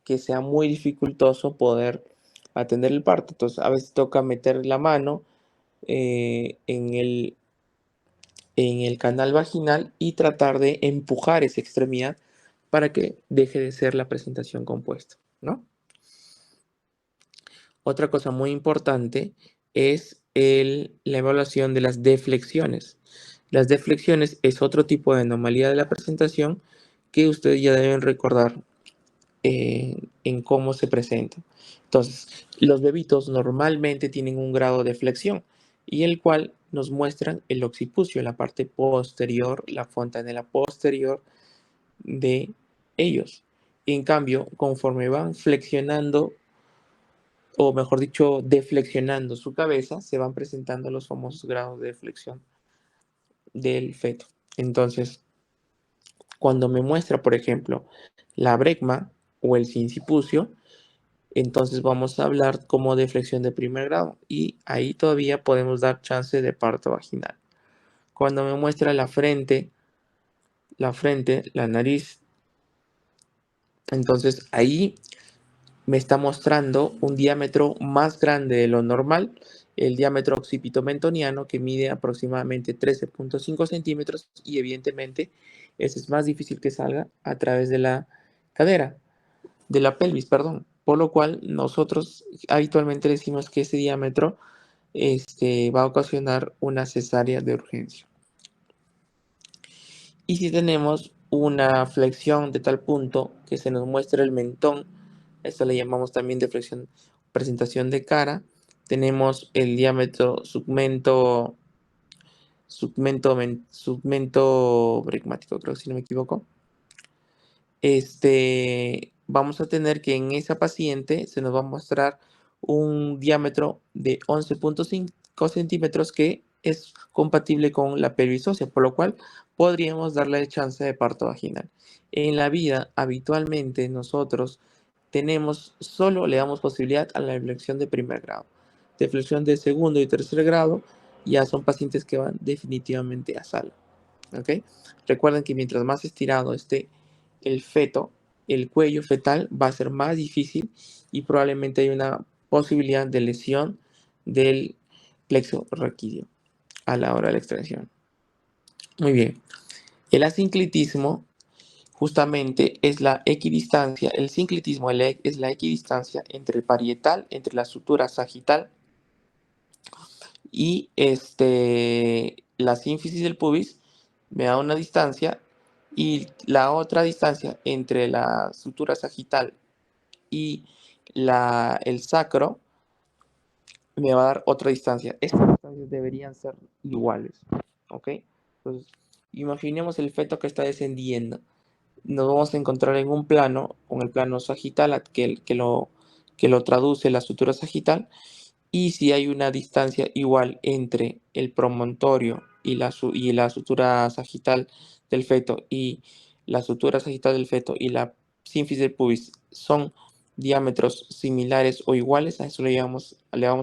que sea muy dificultoso poder atender el parto. Entonces, a veces toca meter la mano en en el canal vaginal y tratar de empujar esa extremidad para que deje de ser la presentación compuesta, ¿no? Otra cosa muy importante es la evaluación de las deflexiones. Las deflexiones es otro tipo de anomalía de la presentación que ustedes ya deben recordar en cómo se presenta. Entonces, los bebitos normalmente tienen un grado de flexión y el cual nos muestran el occipucio, la parte posterior, la fontanela posterior de ellos. En cambio, conforme van flexionando, o mejor dicho, deflexionando su cabeza, se van presentando los famosos grados de flexión del feto. Entonces, cuando me muestra, por ejemplo, la brecma o el sincipucio, entonces vamos a hablar como de flexión de primer grado y ahí todavía podemos dar chance de parto vaginal. Cuando me muestra la nariz, entonces ahí me está mostrando un diámetro más grande de lo normal, el diámetro occipito-mentoniano que mide aproximadamente 13.5 centímetros y evidentemente ese es más difícil que salga a través de la cadera, de la pelvis, perdón. Por lo cual nosotros habitualmente decimos que ese diámetro va a ocasionar una cesárea de urgencia. Y si tenemos una flexión de tal punto que se nos muestra el mentón, esto le llamamos también de flexión, presentación de cara, tenemos el diámetro segmento bregmático, creo si no me equivoco. Vamos a tener que en esa paciente se nos va a mostrar un diámetro de 11.5 centímetros que es compatible con la pelvis ósea, por lo cual podríamos darle chance de parto vaginal. En la vida, habitualmente nosotros solo le damos posibilidad a la deflexión de primer grado. Deflexión de segundo y tercer grado ya son pacientes que van definitivamente a sala. ¿Ok? Recuerden que mientras más estirado esté el feto, el cuello fetal va a ser más difícil y probablemente hay una posibilidad de lesión del plexo raquídeo a la hora de la extracción. Muy bien. El asinclitismo justamente es la equidistancia. El sinclitismo es la equidistancia entre el parietal, entre la sutura sagital y la sínfisis del pubis me da una distancia y la otra distancia entre la sutura sagital y el sacro me va a dar otra distancia. Estas distancias deberían ser iguales, ¿ok? Entonces, imaginemos el feto que está descendiendo. Nos vamos a encontrar en un plano, con el plano sagital, que lo traduce la sutura sagital, y si hay una distancia igual entre el promontorio y la sutura sagital del feto y la sutura sagital del feto y la sínfisis del pubis son diámetros similares o iguales, a eso le vamos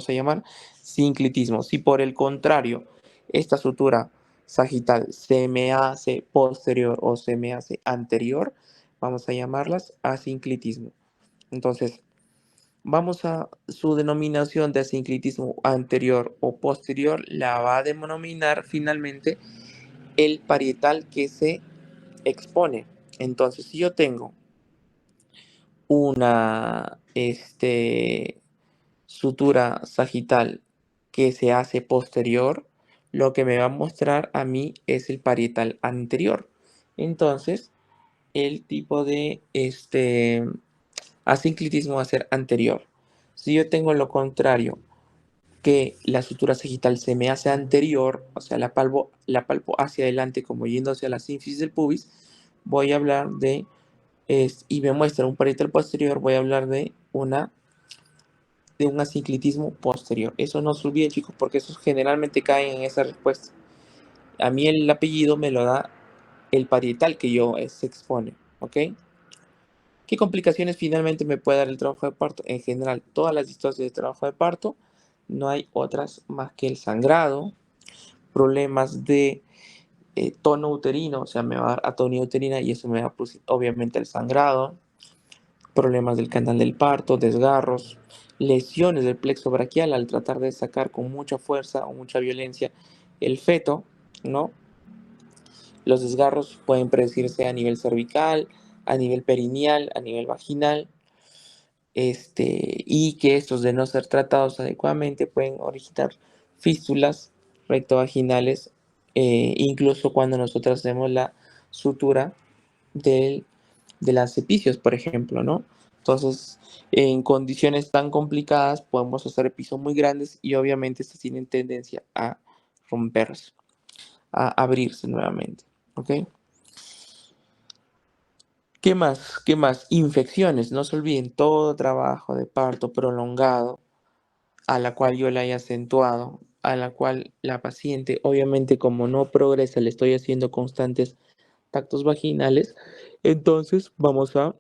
a llamar sinclitismo. Si por el contrario esta sutura sagital se me hace posterior o se me hace anterior, vamos a llamarlas asinclitismo. Entonces, vamos a su denominación de asinclitismo anterior o posterior, la va a denominar finalmente el parietal que se expone. Entonces, si yo tengo una sutura sagital que se hace posterior, lo que me va a mostrar a mí es el parietal anterior. Entonces, el tipo de asinclitismo va a ser anterior. Si yo tengo lo contrario, que la sutura sagital se me hace anterior, o sea, la palpo hacia adelante como yendo hacia la sínfisis del pubis, voy a hablar y me muestra un parietal posterior, voy a hablar de un asinclitismo posterior. Eso no se olviden, chicos, porque esos generalmente caen en esa respuesta. A mí el apellido me lo da el parietal que se expone, ¿ok? ¿Qué complicaciones finalmente me puede dar el trabajo de parto? En general, todas las distorsiones de trabajo de parto, no hay otras más que el sangrado, problemas de tono uterino, o sea, me va a dar atonía uterina y eso me va a producir obviamente el sangrado, problemas del canal del parto, desgarros, lesiones del plexo braquial al tratar de sacar con mucha fuerza o mucha violencia el feto, ¿no? Los desgarros pueden predecirse a nivel cervical, a nivel perineal, a nivel vaginal, y que estos de no ser tratados adecuadamente pueden originar fístulas rectovaginales, incluso cuando nosotros hacemos la sutura del, de las epicios, por ejemplo, ¿no? Entonces, en condiciones tan complicadas podemos hacer epicios muy grandes y obviamente estos tienen tendencia a romperse, a abrirse nuevamente, ¿ok? ¿Qué más? ¿Qué más? Infecciones. No se olviden, todo trabajo de parto prolongado a la cual yo la haya acentuado, a la cual la paciente, obviamente como no progresa, le estoy haciendo constantes tactos vaginales, entonces vamos a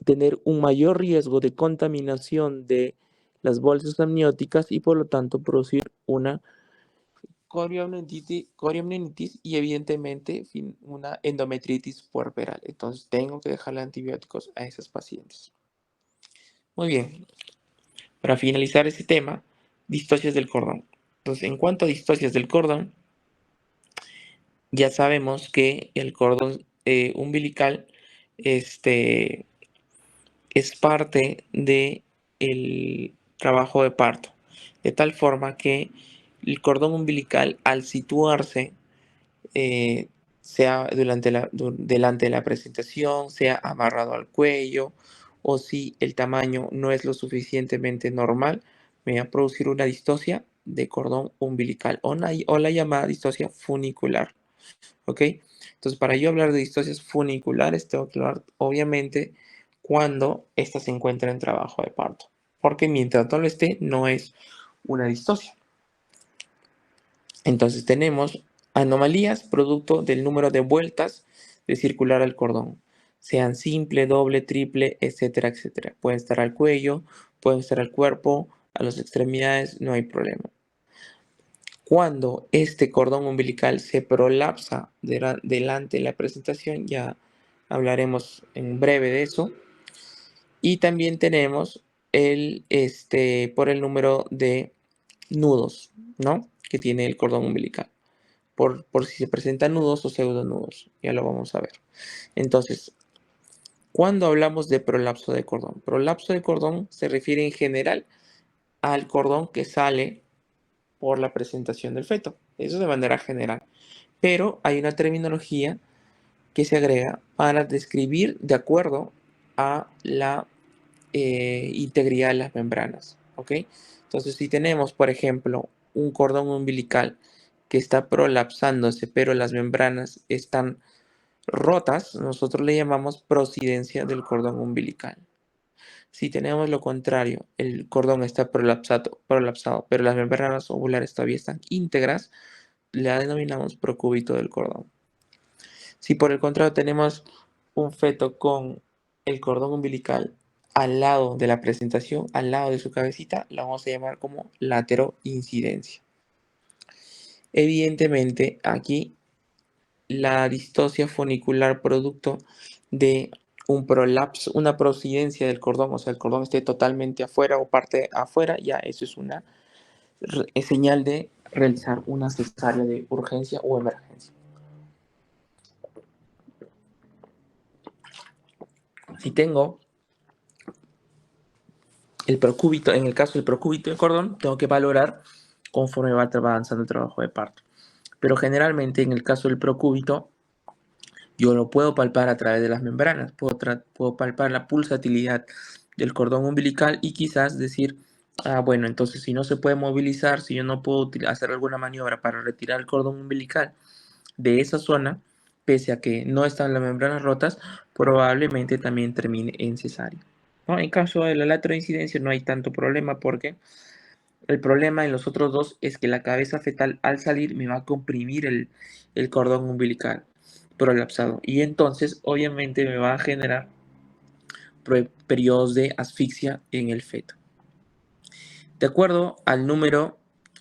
tener un mayor riesgo de contaminación de las bolsas amnióticas y por lo tanto producir una coriamnionitis y evidentemente una endometritis puerperal. Entonces tengo que dejarle antibióticos a esas pacientes. Muy bien, para finalizar este tema, distocias del cordón. Entonces, en cuanto a distocias del cordón, ya sabemos que el cordón umbilical es parte del trabajo de parto, de tal forma que el cordón umbilical, al situarse, eh, sea delante de la presentación, sea amarrado al cuello, o si el tamaño no es lo suficientemente normal, me va a producir una distocia de cordón umbilical o la llamada distocia funicular. ¿Ok? Entonces, para yo hablar de distocias funiculares, tengo que hablar, obviamente, cuando ésta se encuentra en trabajo de parto. Porque mientras no lo esté, no es una distosia. Entonces, tenemos anomalías producto del número de vueltas de circular al cordón. Sean simple, doble, triple, etcétera, etcétera. Pueden estar al cuello, pueden estar al cuerpo, a las extremidades, no hay problema. Cuando este cordón umbilical se prolapsa delante de la presentación, ya hablaremos en breve de eso. Y también tenemos por el número de nudos, ¿no? Que tiene el cordón umbilical. Por si se presentan nudos o pseudonudos. Ya lo vamos a ver. Entonces, cuando hablamos de prolapso de cordón se refiere en general al cordón que sale por la presentación del feto. Eso de manera general. Pero hay una terminología que se agrega para describir de acuerdo a la integridad de las membranas. ¿Ok? Entonces, si tenemos, por ejemplo, un cordón umbilical que está prolapsándose, pero las membranas están rotas, nosotros le llamamos prosidencia del cordón umbilical. Si tenemos lo contrario, el cordón está prolapsado, pero las membranas ovulares todavía están íntegras, la denominamos procúbito del cordón. Si por el contrario tenemos un feto con el cordón umbilical al lado de la presentación, al lado de su cabecita, la vamos a llamar como lateroincidencia. Evidentemente, aquí la distocia funicular producto de un prolapso, una prosidencia del cordón, o sea, el cordón esté totalmente afuera o parte afuera, ya eso es una señal de realizar una cesárea de urgencia o emergencia. Si tengo el procúbito, en el caso del procúbito de cordón, tengo que valorar conforme va avanzando el trabajo de parto. Pero generalmente en el caso del procúbito, yo lo puedo palpar a través de las membranas, puedo palpar la pulsatilidad del cordón umbilical y quizás decir, bueno, entonces si no se puede movilizar, si yo no puedo hacer alguna maniobra para retirar el cordón umbilical de esa zona, pese a que no están las membranas rotas, probablemente también termine en cesárea, ¿no? En caso de la lateroincidencia no hay tanto problema porque el problema en los otros dos es que la cabeza fetal al salir me va a comprimir el cordón umbilical prolapsado y entonces obviamente me va a generar periodos de asfixia en el feto. De acuerdo al número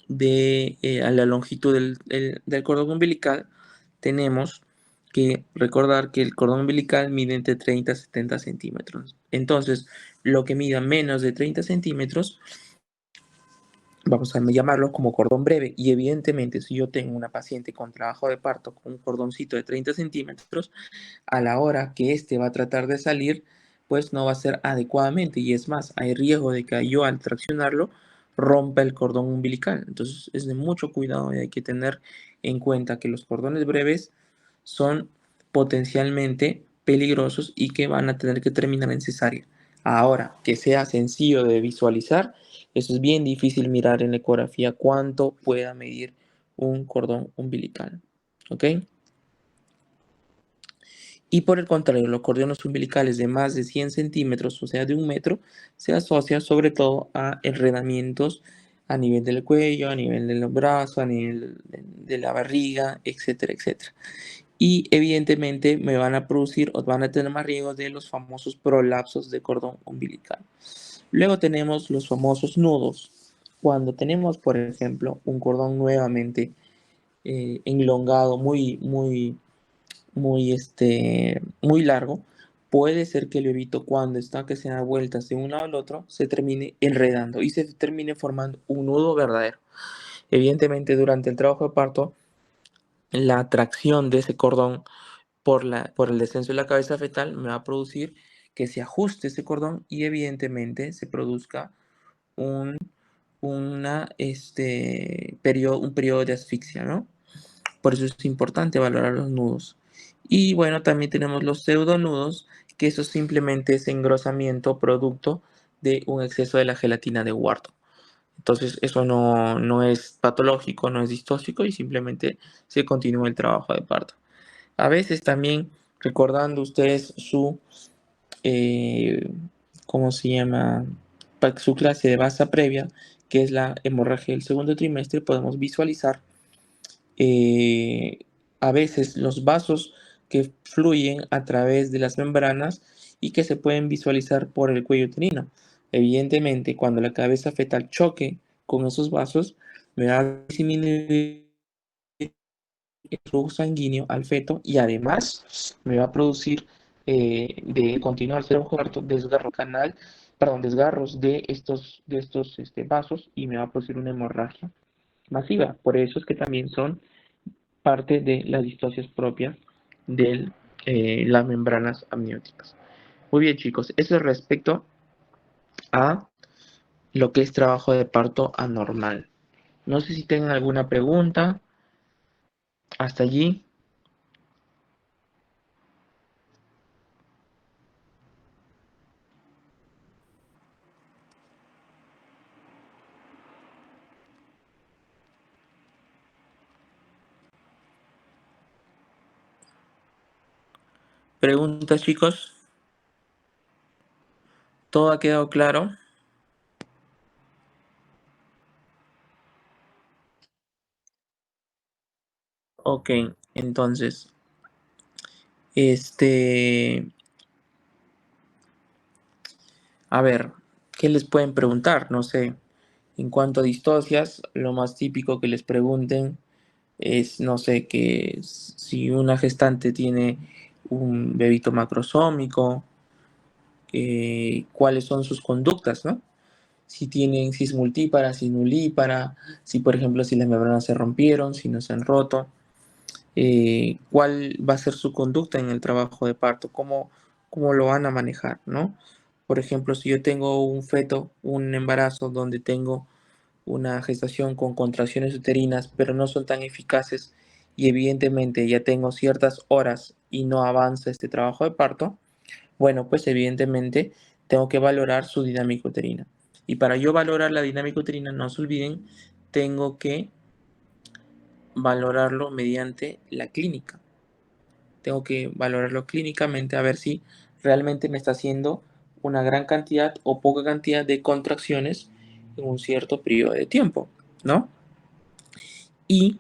a la longitud del cordón umbilical, tenemos que recordar que el cordón umbilical mide entre 30 a 70 centímetros. Entonces, lo que mida menos de 30 centímetros vamos a llamarlo como cordón breve. Y evidentemente, si yo tengo una paciente con trabajo de parto con un cordoncito de 30 centímetros, a la hora que éste va a tratar de salir, pues no va a ser adecuadamente. Y es más, hay riesgo de que yo al traccionarlo rompa el cordón umbilical. Entonces es de mucho cuidado y hay que tener en cuenta que los cordones breves son potencialmente peligrosos y que van a tener que terminar en cesárea. Ahora, que sea sencillo de visualizar, eso es bien difícil mirar en la ecografía cuánto pueda medir un cordón umbilical. ¿Ok? Y por el contrario, los cordones umbilicales de más de 100 centímetros, o sea, de 1 metro, se asocia sobre todo a enredamientos a nivel del cuello, a nivel de los brazos, a nivel de la barriga, etcétera, etcétera. Y evidentemente me van a producir o van a tener más riesgo de los famosos prolapsos de cordón umbilical. Luego tenemos los famosos nudos. Cuando tenemos, por ejemplo, un cordón nuevamente enlongado, muy largo, puede ser que el bebito cuando está que se da vueltas de un lado al otro se termine enredando y se termine formando un nudo verdadero. Evidentemente, durante el trabajo de parto, la tracción de ese cordón por el descenso de la cabeza fetal me va a producir que se ajuste ese cordón y evidentemente se produzca un, un periodo de asfixia, ¿no? Por eso es importante valorar los nudos. Y bueno, también tenemos los pseudonudos, que eso simplemente es engrosamiento producto de un exceso de la gelatina de Wharton. Entonces, eso no es patológico, no es distóxico y simplemente se continúa el trabajo de parto. A veces también, recordando ustedes eh, ¿cómo se llama? Su clase de base previa, que es la hemorragia del segundo trimestre, podemos visualizar eh, a veces los vasos que fluyen a través de las membranas y que se pueden visualizar por el cuello uterino. Evidentemente, cuando la cabeza fetal choque con esos vasos, me va a disminuir el flujo sanguíneo al feto y además me va a producir de continuar ser un cuarto desgarro canal, perdón, desgarros de estos vasos y me va a producir una hemorragia masiva. Por eso es que también son parte de las distocias propias de las membranas amnióticas. Muy bien, chicos, eso es respecto a lo que es trabajo de parto anormal. No sé si tengan alguna pregunta hasta allí. ¿Preguntas, chicos? ¿Todo ha quedado claro? Ok, entonces, este, a ver, ¿qué les pueden preguntar? No sé, en cuanto a distocias, lo más típico que les pregunten es, no sé, que si una gestante tiene un bebito macrosómico, cuáles son sus conductas, ¿no? Si es multípara, si es nulípara, si por ejemplo si las membranas se rompieron, si no se han roto, cuál va a ser su conducta en el trabajo de parto, cómo lo van a manejar, ¿no? Por ejemplo, si yo tengo un feto, un embarazo donde tengo una gestación con contracciones uterinas, pero no son tan eficaces y evidentemente ya tengo ciertas horas y no avanza este trabajo de parto, bueno, pues evidentemente tengo que valorar su dinámica uterina. Y para yo valorar la dinámica uterina, no se olviden, tengo que valorarlo mediante la clínica. Tengo que valorarlo clínicamente a ver si realmente me está haciendo una gran cantidad o poca cantidad de contracciones en un cierto periodo de tiempo, ¿no? Y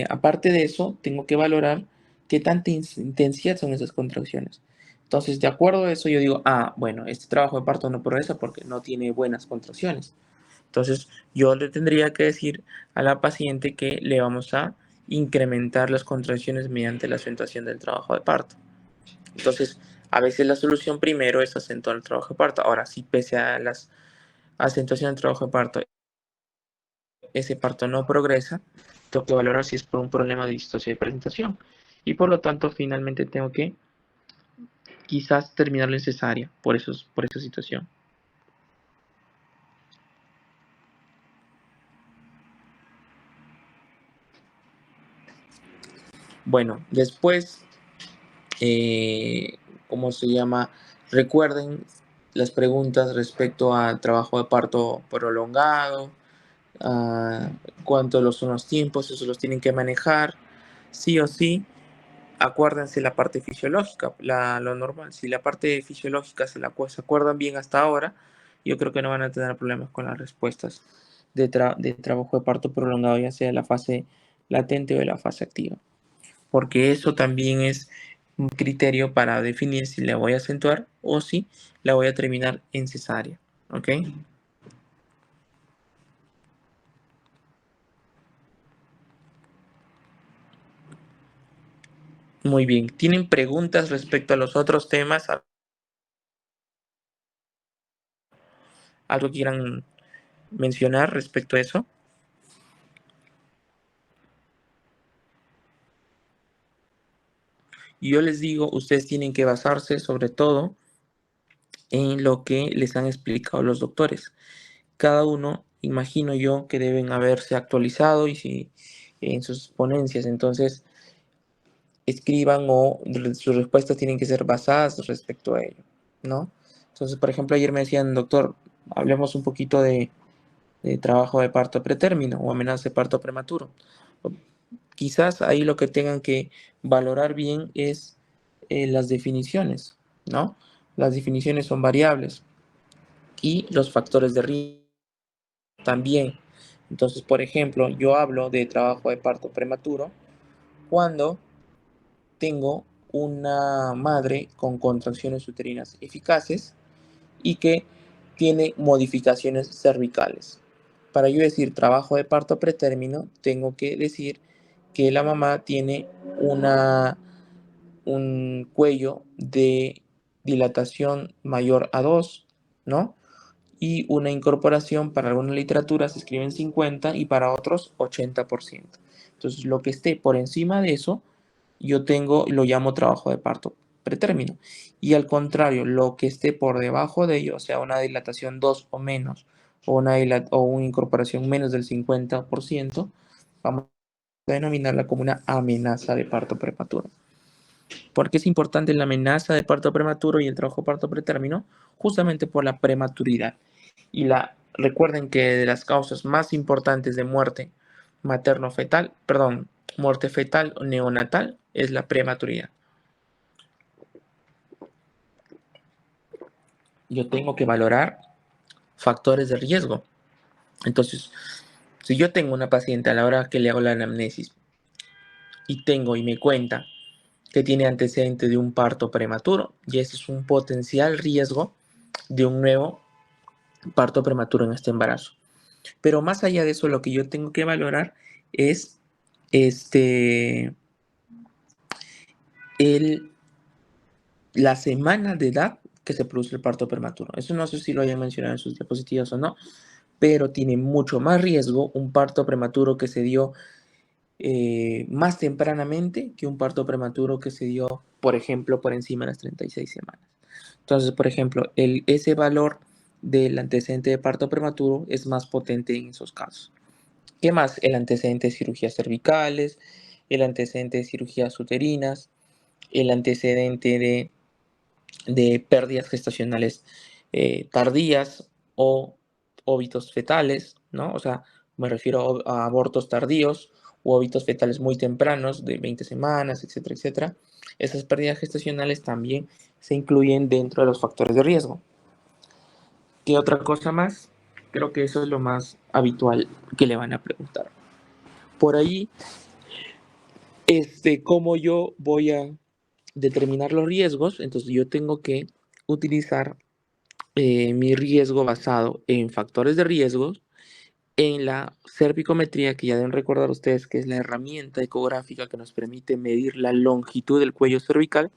aparte de eso, tengo que valorar qué tanta intensidad son esas contracciones. Entonces, de acuerdo a eso, yo digo, bueno, este trabajo de parto no progresa porque no tiene buenas contracciones. Entonces, yo le tendría que decir a la paciente que le vamos a incrementar las contracciones mediante la acentuación del trabajo de parto. Entonces, a veces la solución primero es acentuar el trabajo de parto. Ahora, si pese a las acentuaciones del trabajo de parto ese parto no progresa, tengo que valorar si es por un problema de distosia de presentación. Y por lo tanto, finalmente tengo que quizás terminarlo en cesárea por esa situación. Bueno, después, eh, ¿cómo se llama? Recuerden las preguntas respecto al trabajo de parto prolongado, a cuántos son los tiempos, eso los tienen que manejar, sí o sí. Acuérdense la parte fisiológica, lo normal. Si la parte fisiológica se acuerdan bien hasta ahora, yo creo que no van a tener problemas con las respuestas de trabajo de parto prolongado, ya sea la fase latente o de la fase activa. Porque eso también es un criterio para definir si la voy a acentuar o si la voy a terminar en cesárea. ¿Ok? Muy bien. ¿Tienen preguntas respecto a los otros temas? ¿Algo quieran mencionar respecto a eso? Y yo les digo, ustedes tienen que basarse sobre todo en lo que les han explicado los doctores. Cada uno, imagino yo, que deben haberse actualizado y si en sus ponencias, entonces escriban o sus respuestas tienen que ser basadas respecto a ello, ¿no? Entonces, por ejemplo, ayer me decían, doctor, hablemos un poquito de trabajo de parto pretérmino o amenaza de parto prematuro. Quizás ahí lo que tengan que valorar bien es las definiciones, ¿no? Las definiciones son variables y los factores de riesgo también. Entonces, por ejemplo, yo hablo de trabajo de parto prematuro cuando tengo una madre con contracciones uterinas eficaces y que tiene modificaciones cervicales. Para yo decir trabajo de parto pretérmino, tengo que decir que la mamá tiene un cuello de dilatación mayor a 2, ¿no? Y una incorporación para algunas literaturas se escriben 50 y para otros 80%. Entonces, lo que esté por encima de eso, lo llamo trabajo de parto pretérmino. Y al contrario, lo que esté por debajo de ello, o sea, una dilatación 2 o menos, o una incorporación menos del 50%, vamos a denominarla como una amenaza de parto prematuro. ¿Por qué es importante la amenaza de parto prematuro y el trabajo de parto pretérmino? Justamente por la prematuridad. Recuerden que de las causas más importantes de muerte materno-fetal, perdón, muerte fetal o neonatal es la prematuridad. Yo tengo que valorar factores de riesgo. Entonces, si yo tengo una paciente a la hora que le hago la anamnesis y me cuenta que tiene antecedente de un parto prematuro, y ese es un potencial riesgo de un nuevo parto prematuro en este embarazo. Pero más allá de eso, lo que yo tengo que valorar es este, el, la semana de edad que se produce el parto prematuro. Eso no sé si lo hayan mencionado en sus diapositivas o no, pero tiene mucho más riesgo un parto prematuro que se dio más tempranamente que un parto prematuro que se dio, por ejemplo, por encima de las 36 semanas. Entonces, por ejemplo, ese valor del antecedente de parto prematuro es más potente en esos casos. ¿Qué más? El antecedente de cirugías cervicales, el antecedente de cirugías uterinas, el antecedente de pérdidas gestacionales tardías o óbitos fetales, ¿no? O sea, me refiero a abortos tardíos o óbitos fetales muy tempranos de 20 semanas, etcétera, etcétera. Esas pérdidas gestacionales también se incluyen dentro de los factores de riesgo. ¿Qué otra cosa más? Creo que eso es lo más habitual que le van a preguntar. Por ahí, cómo yo voy a determinar los riesgos, entonces yo tengo que utilizar mi riesgo basado en factores de riesgo, en la cervicometría, que ya deben recordar ustedes que es la herramienta ecográfica que nos permite medir la longitud del cuello cervical,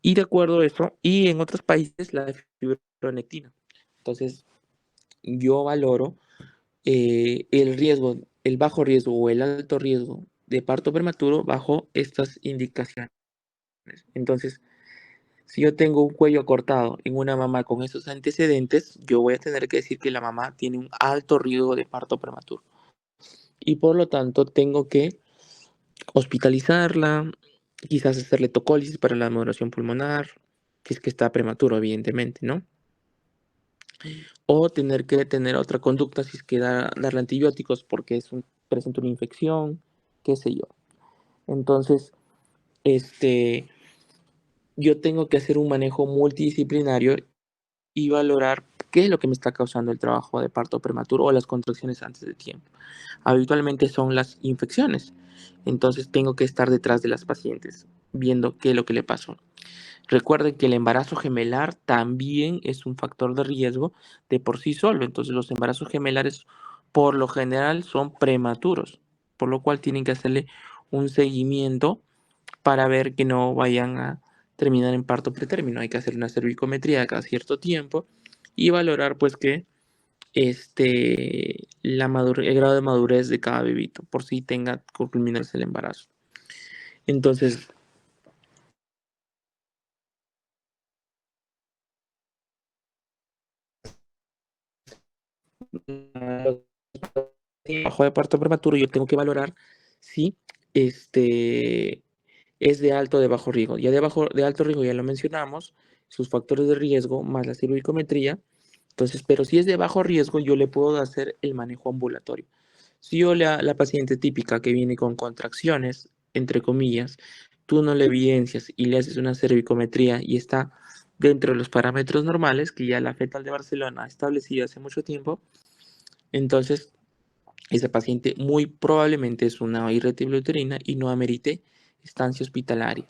y de acuerdo a eso, y en otros países la fibronectina. Entonces, yo valoro el riesgo, el bajo riesgo o el alto riesgo de parto prematuro bajo estas indicaciones. Entonces, si yo tengo un cuello cortado en una mamá con esos antecedentes, yo voy a tener que decir que la mamá tiene un alto riesgo de parto prematuro. Y por lo tanto, tengo que hospitalizarla, quizás hacerle tocólisis para la maduración pulmonar, si es que está prematuro, evidentemente, ¿no? O tener que tener otra conducta si es que darle antibióticos porque presenta una infección, qué sé yo. Entonces, este, yo tengo que hacer un manejo multidisciplinario y valorar qué es lo que me está causando el trabajo de parto prematuro o las contracciones antes de tiempo. Habitualmente son las infecciones, entonces tengo que estar detrás de las pacientes, viendo qué es lo que le pasó. Recuerden que el embarazo gemelar también es un factor de riesgo de por sí solo, entonces los embarazos gemelares por lo general son prematuros, por lo cual tienen que hacerle un seguimiento para ver que no vayan a terminar en parto pretérmino. Hay que hacer una cervicometría cada cierto tiempo y valorar pues que el grado de madurez de cada bebito, por si tenga que culminarse el embarazo. Entonces, bajo de parto prematuro yo tengo que valorar si este, es de alto o de bajo riesgo. Ya de alto riesgo ya lo mencionamos, sus factores de riesgo más la cervicometría. Entonces, pero si es de bajo riesgo, yo le puedo hacer el manejo ambulatorio. Si yo la paciente típica que viene con contracciones, entre comillas, tú no le evidencias y le haces una cervicometría y está dentro de los parámetros normales que ya la Fetal de Barcelona ha establecido hace mucho tiempo, entonces esa paciente muy probablemente es una irritable uterina y no amerite estancia hospitalaria.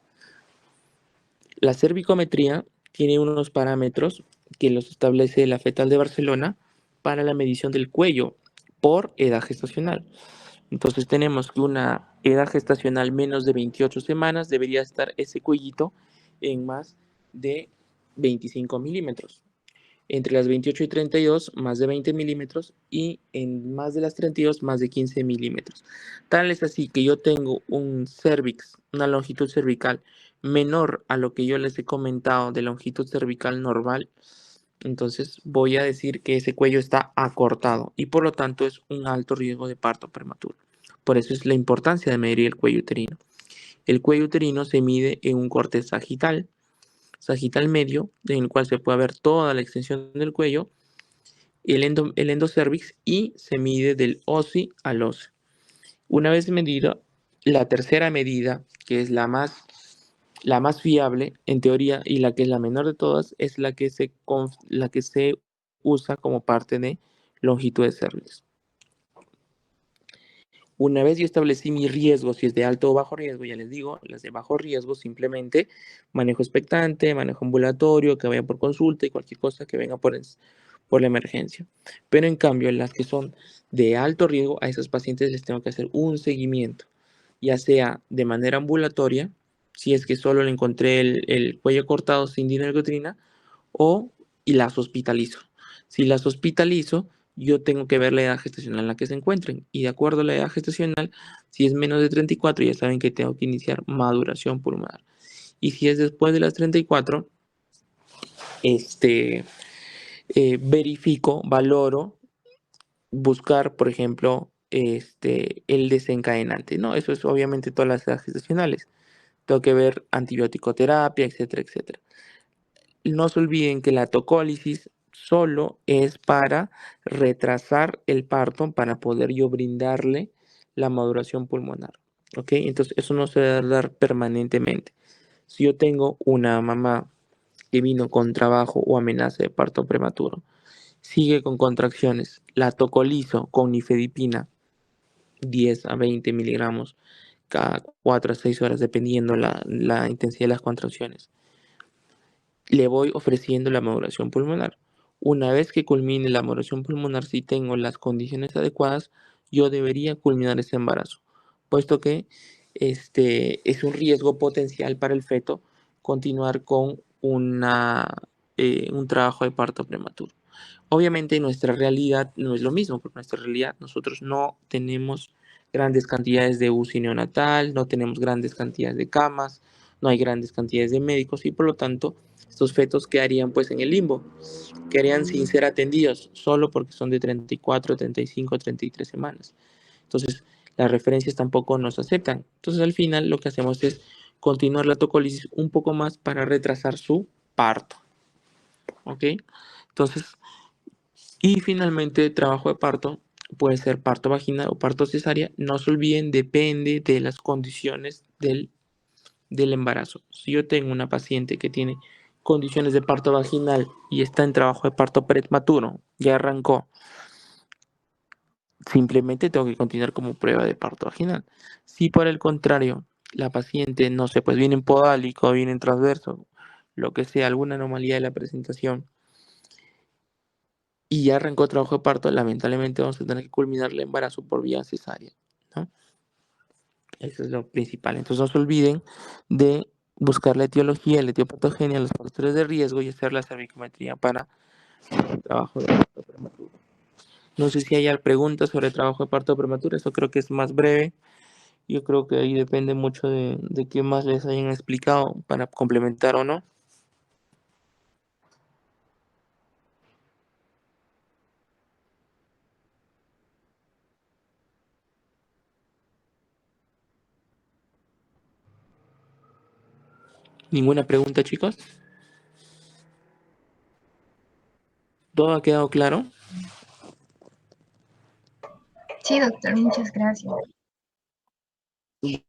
La cervicometría tiene unos parámetros que los establece la Fetal de Barcelona para la medición del cuello por edad gestacional. Entonces tenemos que una edad gestacional menos de 28 semanas debería estar ese cuellito en más de 25 milímetros. Entre las 28 y 32, más de 20 milímetros y en más de las 32, más de 15 milímetros. Tal es así que yo tengo un cervix, una longitud cervical menor a lo que yo les he comentado de longitud cervical normal, entonces voy a decir que ese cuello está acortado y por lo tanto es un alto riesgo de parto prematuro. Por eso es la importancia de medir el cuello uterino. El cuello uterino se mide en un corte sagital medio, en el cual se puede ver toda la extensión del cuello, el endocervix y se mide del OSI al OSI. Una vez medido, la tercera medida, que es la más fiable en teoría y la que es la menor de todas, es la que se usa como parte de longitud de cervix. Una vez yo establecí mi riesgo, si es de alto o bajo riesgo, ya les digo, las de bajo riesgo simplemente manejo expectante, manejo ambulatorio, que vaya por consulta y cualquier cosa que venga por la emergencia. Pero en cambio, las que son de alto riesgo, a esas pacientes les tengo que hacer un seguimiento, ya sea de manera ambulatoria, si es que solo le encontré el cuello cortado sin dinergotrina, y las hospitalizo. Si las hospitalizo, yo tengo que ver la edad gestacional en la que se encuentren. Y de acuerdo a la edad gestacional, si es menos de 34, ya saben que tengo que iniciar maduración pulmonar. Y si es después de las 34, verifico, valoro, buscar, por ejemplo, el desencadenante. No, eso es obviamente todas las edades gestacionales. Tengo que ver antibiótico terapia, etcétera, etcétera. No se olviden que la tocólisis solo es para retrasar el parto para poder yo brindarle la maduración pulmonar. ¿Ok? Entonces eso no se debe dar permanentemente. Si yo tengo una mamá que vino con trabajo o amenaza de parto prematuro, sigue con contracciones, la tocolizo con nifedipina 10 a 20 miligramos cada 4 a 6 horas dependiendo la intensidad de las contracciones, le voy ofreciendo la maduración pulmonar. Una vez que culmine la maduración pulmonar, si tengo las condiciones adecuadas, yo debería culminar ese embarazo, puesto que es un riesgo potencial para el feto continuar con un trabajo de parto prematuro. Obviamente nuestra realidad no es lo mismo, porque nuestra realidad nosotros no tenemos grandes cantidades de UCI neonatal, no tenemos grandes cantidades de camas, no hay grandes cantidades de médicos y por lo tanto estos fetos quedarían pues en el limbo, quedarían sin ser atendidos solo porque son de 34, 35, 33 semanas. Entonces las referencias tampoco nos aceptan. Entonces al final lo que hacemos es continuar la tocolisis un poco más para retrasar su parto. ¿Ok? Entonces, y finalmente, trabajo de parto puede ser parto vaginal o parto cesárea. No se olviden, depende de las condiciones del embarazo. Si yo tengo una paciente que tiene condiciones de parto vaginal y está en trabajo de parto prematuro, ya arrancó, simplemente tengo que continuar como prueba de parto vaginal. Si por el contrario, la paciente, no sé, pues viene en podálico, viene en transverso, lo que sea, alguna anomalía de la presentación, y ya arrancó trabajo de parto, lamentablemente vamos a tener que culminar el embarazo por vía cesárea, ¿no? Eso es lo principal. Entonces no se olviden de buscar la etiología, la etiopatogenia, los factores de riesgo y hacer la cervicometría para el trabajo de parto prematuro. No sé si hay preguntas sobre el trabajo de parto prematuro, eso creo que es más breve. Yo creo que ahí depende mucho de qué más les hayan explicado para complementar o no. ¿Ninguna pregunta, chicos? ¿Todo ha quedado claro? Sí, doctor, muchas gracias.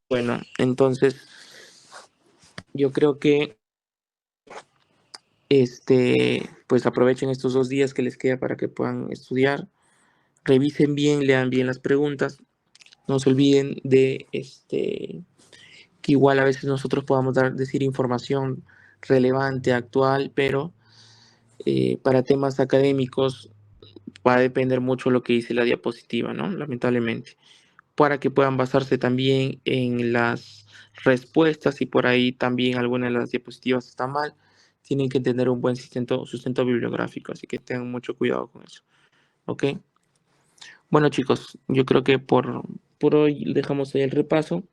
Bueno, entonces yo creo que pues aprovechen estos 2 días que les queda para que puedan estudiar, revisen bien, lean bien las preguntas, no se olviden de que igual a veces nosotros podamos decir información relevante, actual, pero para temas académicos va a depender mucho lo que dice la diapositiva, ¿no? Lamentablemente. Para que puedan basarse también en las respuestas y por ahí también alguna de las diapositivas está mal, tienen que tener un buen sustento bibliográfico, así que tengan mucho cuidado con eso. ¿Ok? Bueno chicos, yo creo que por hoy dejamos ahí el repaso.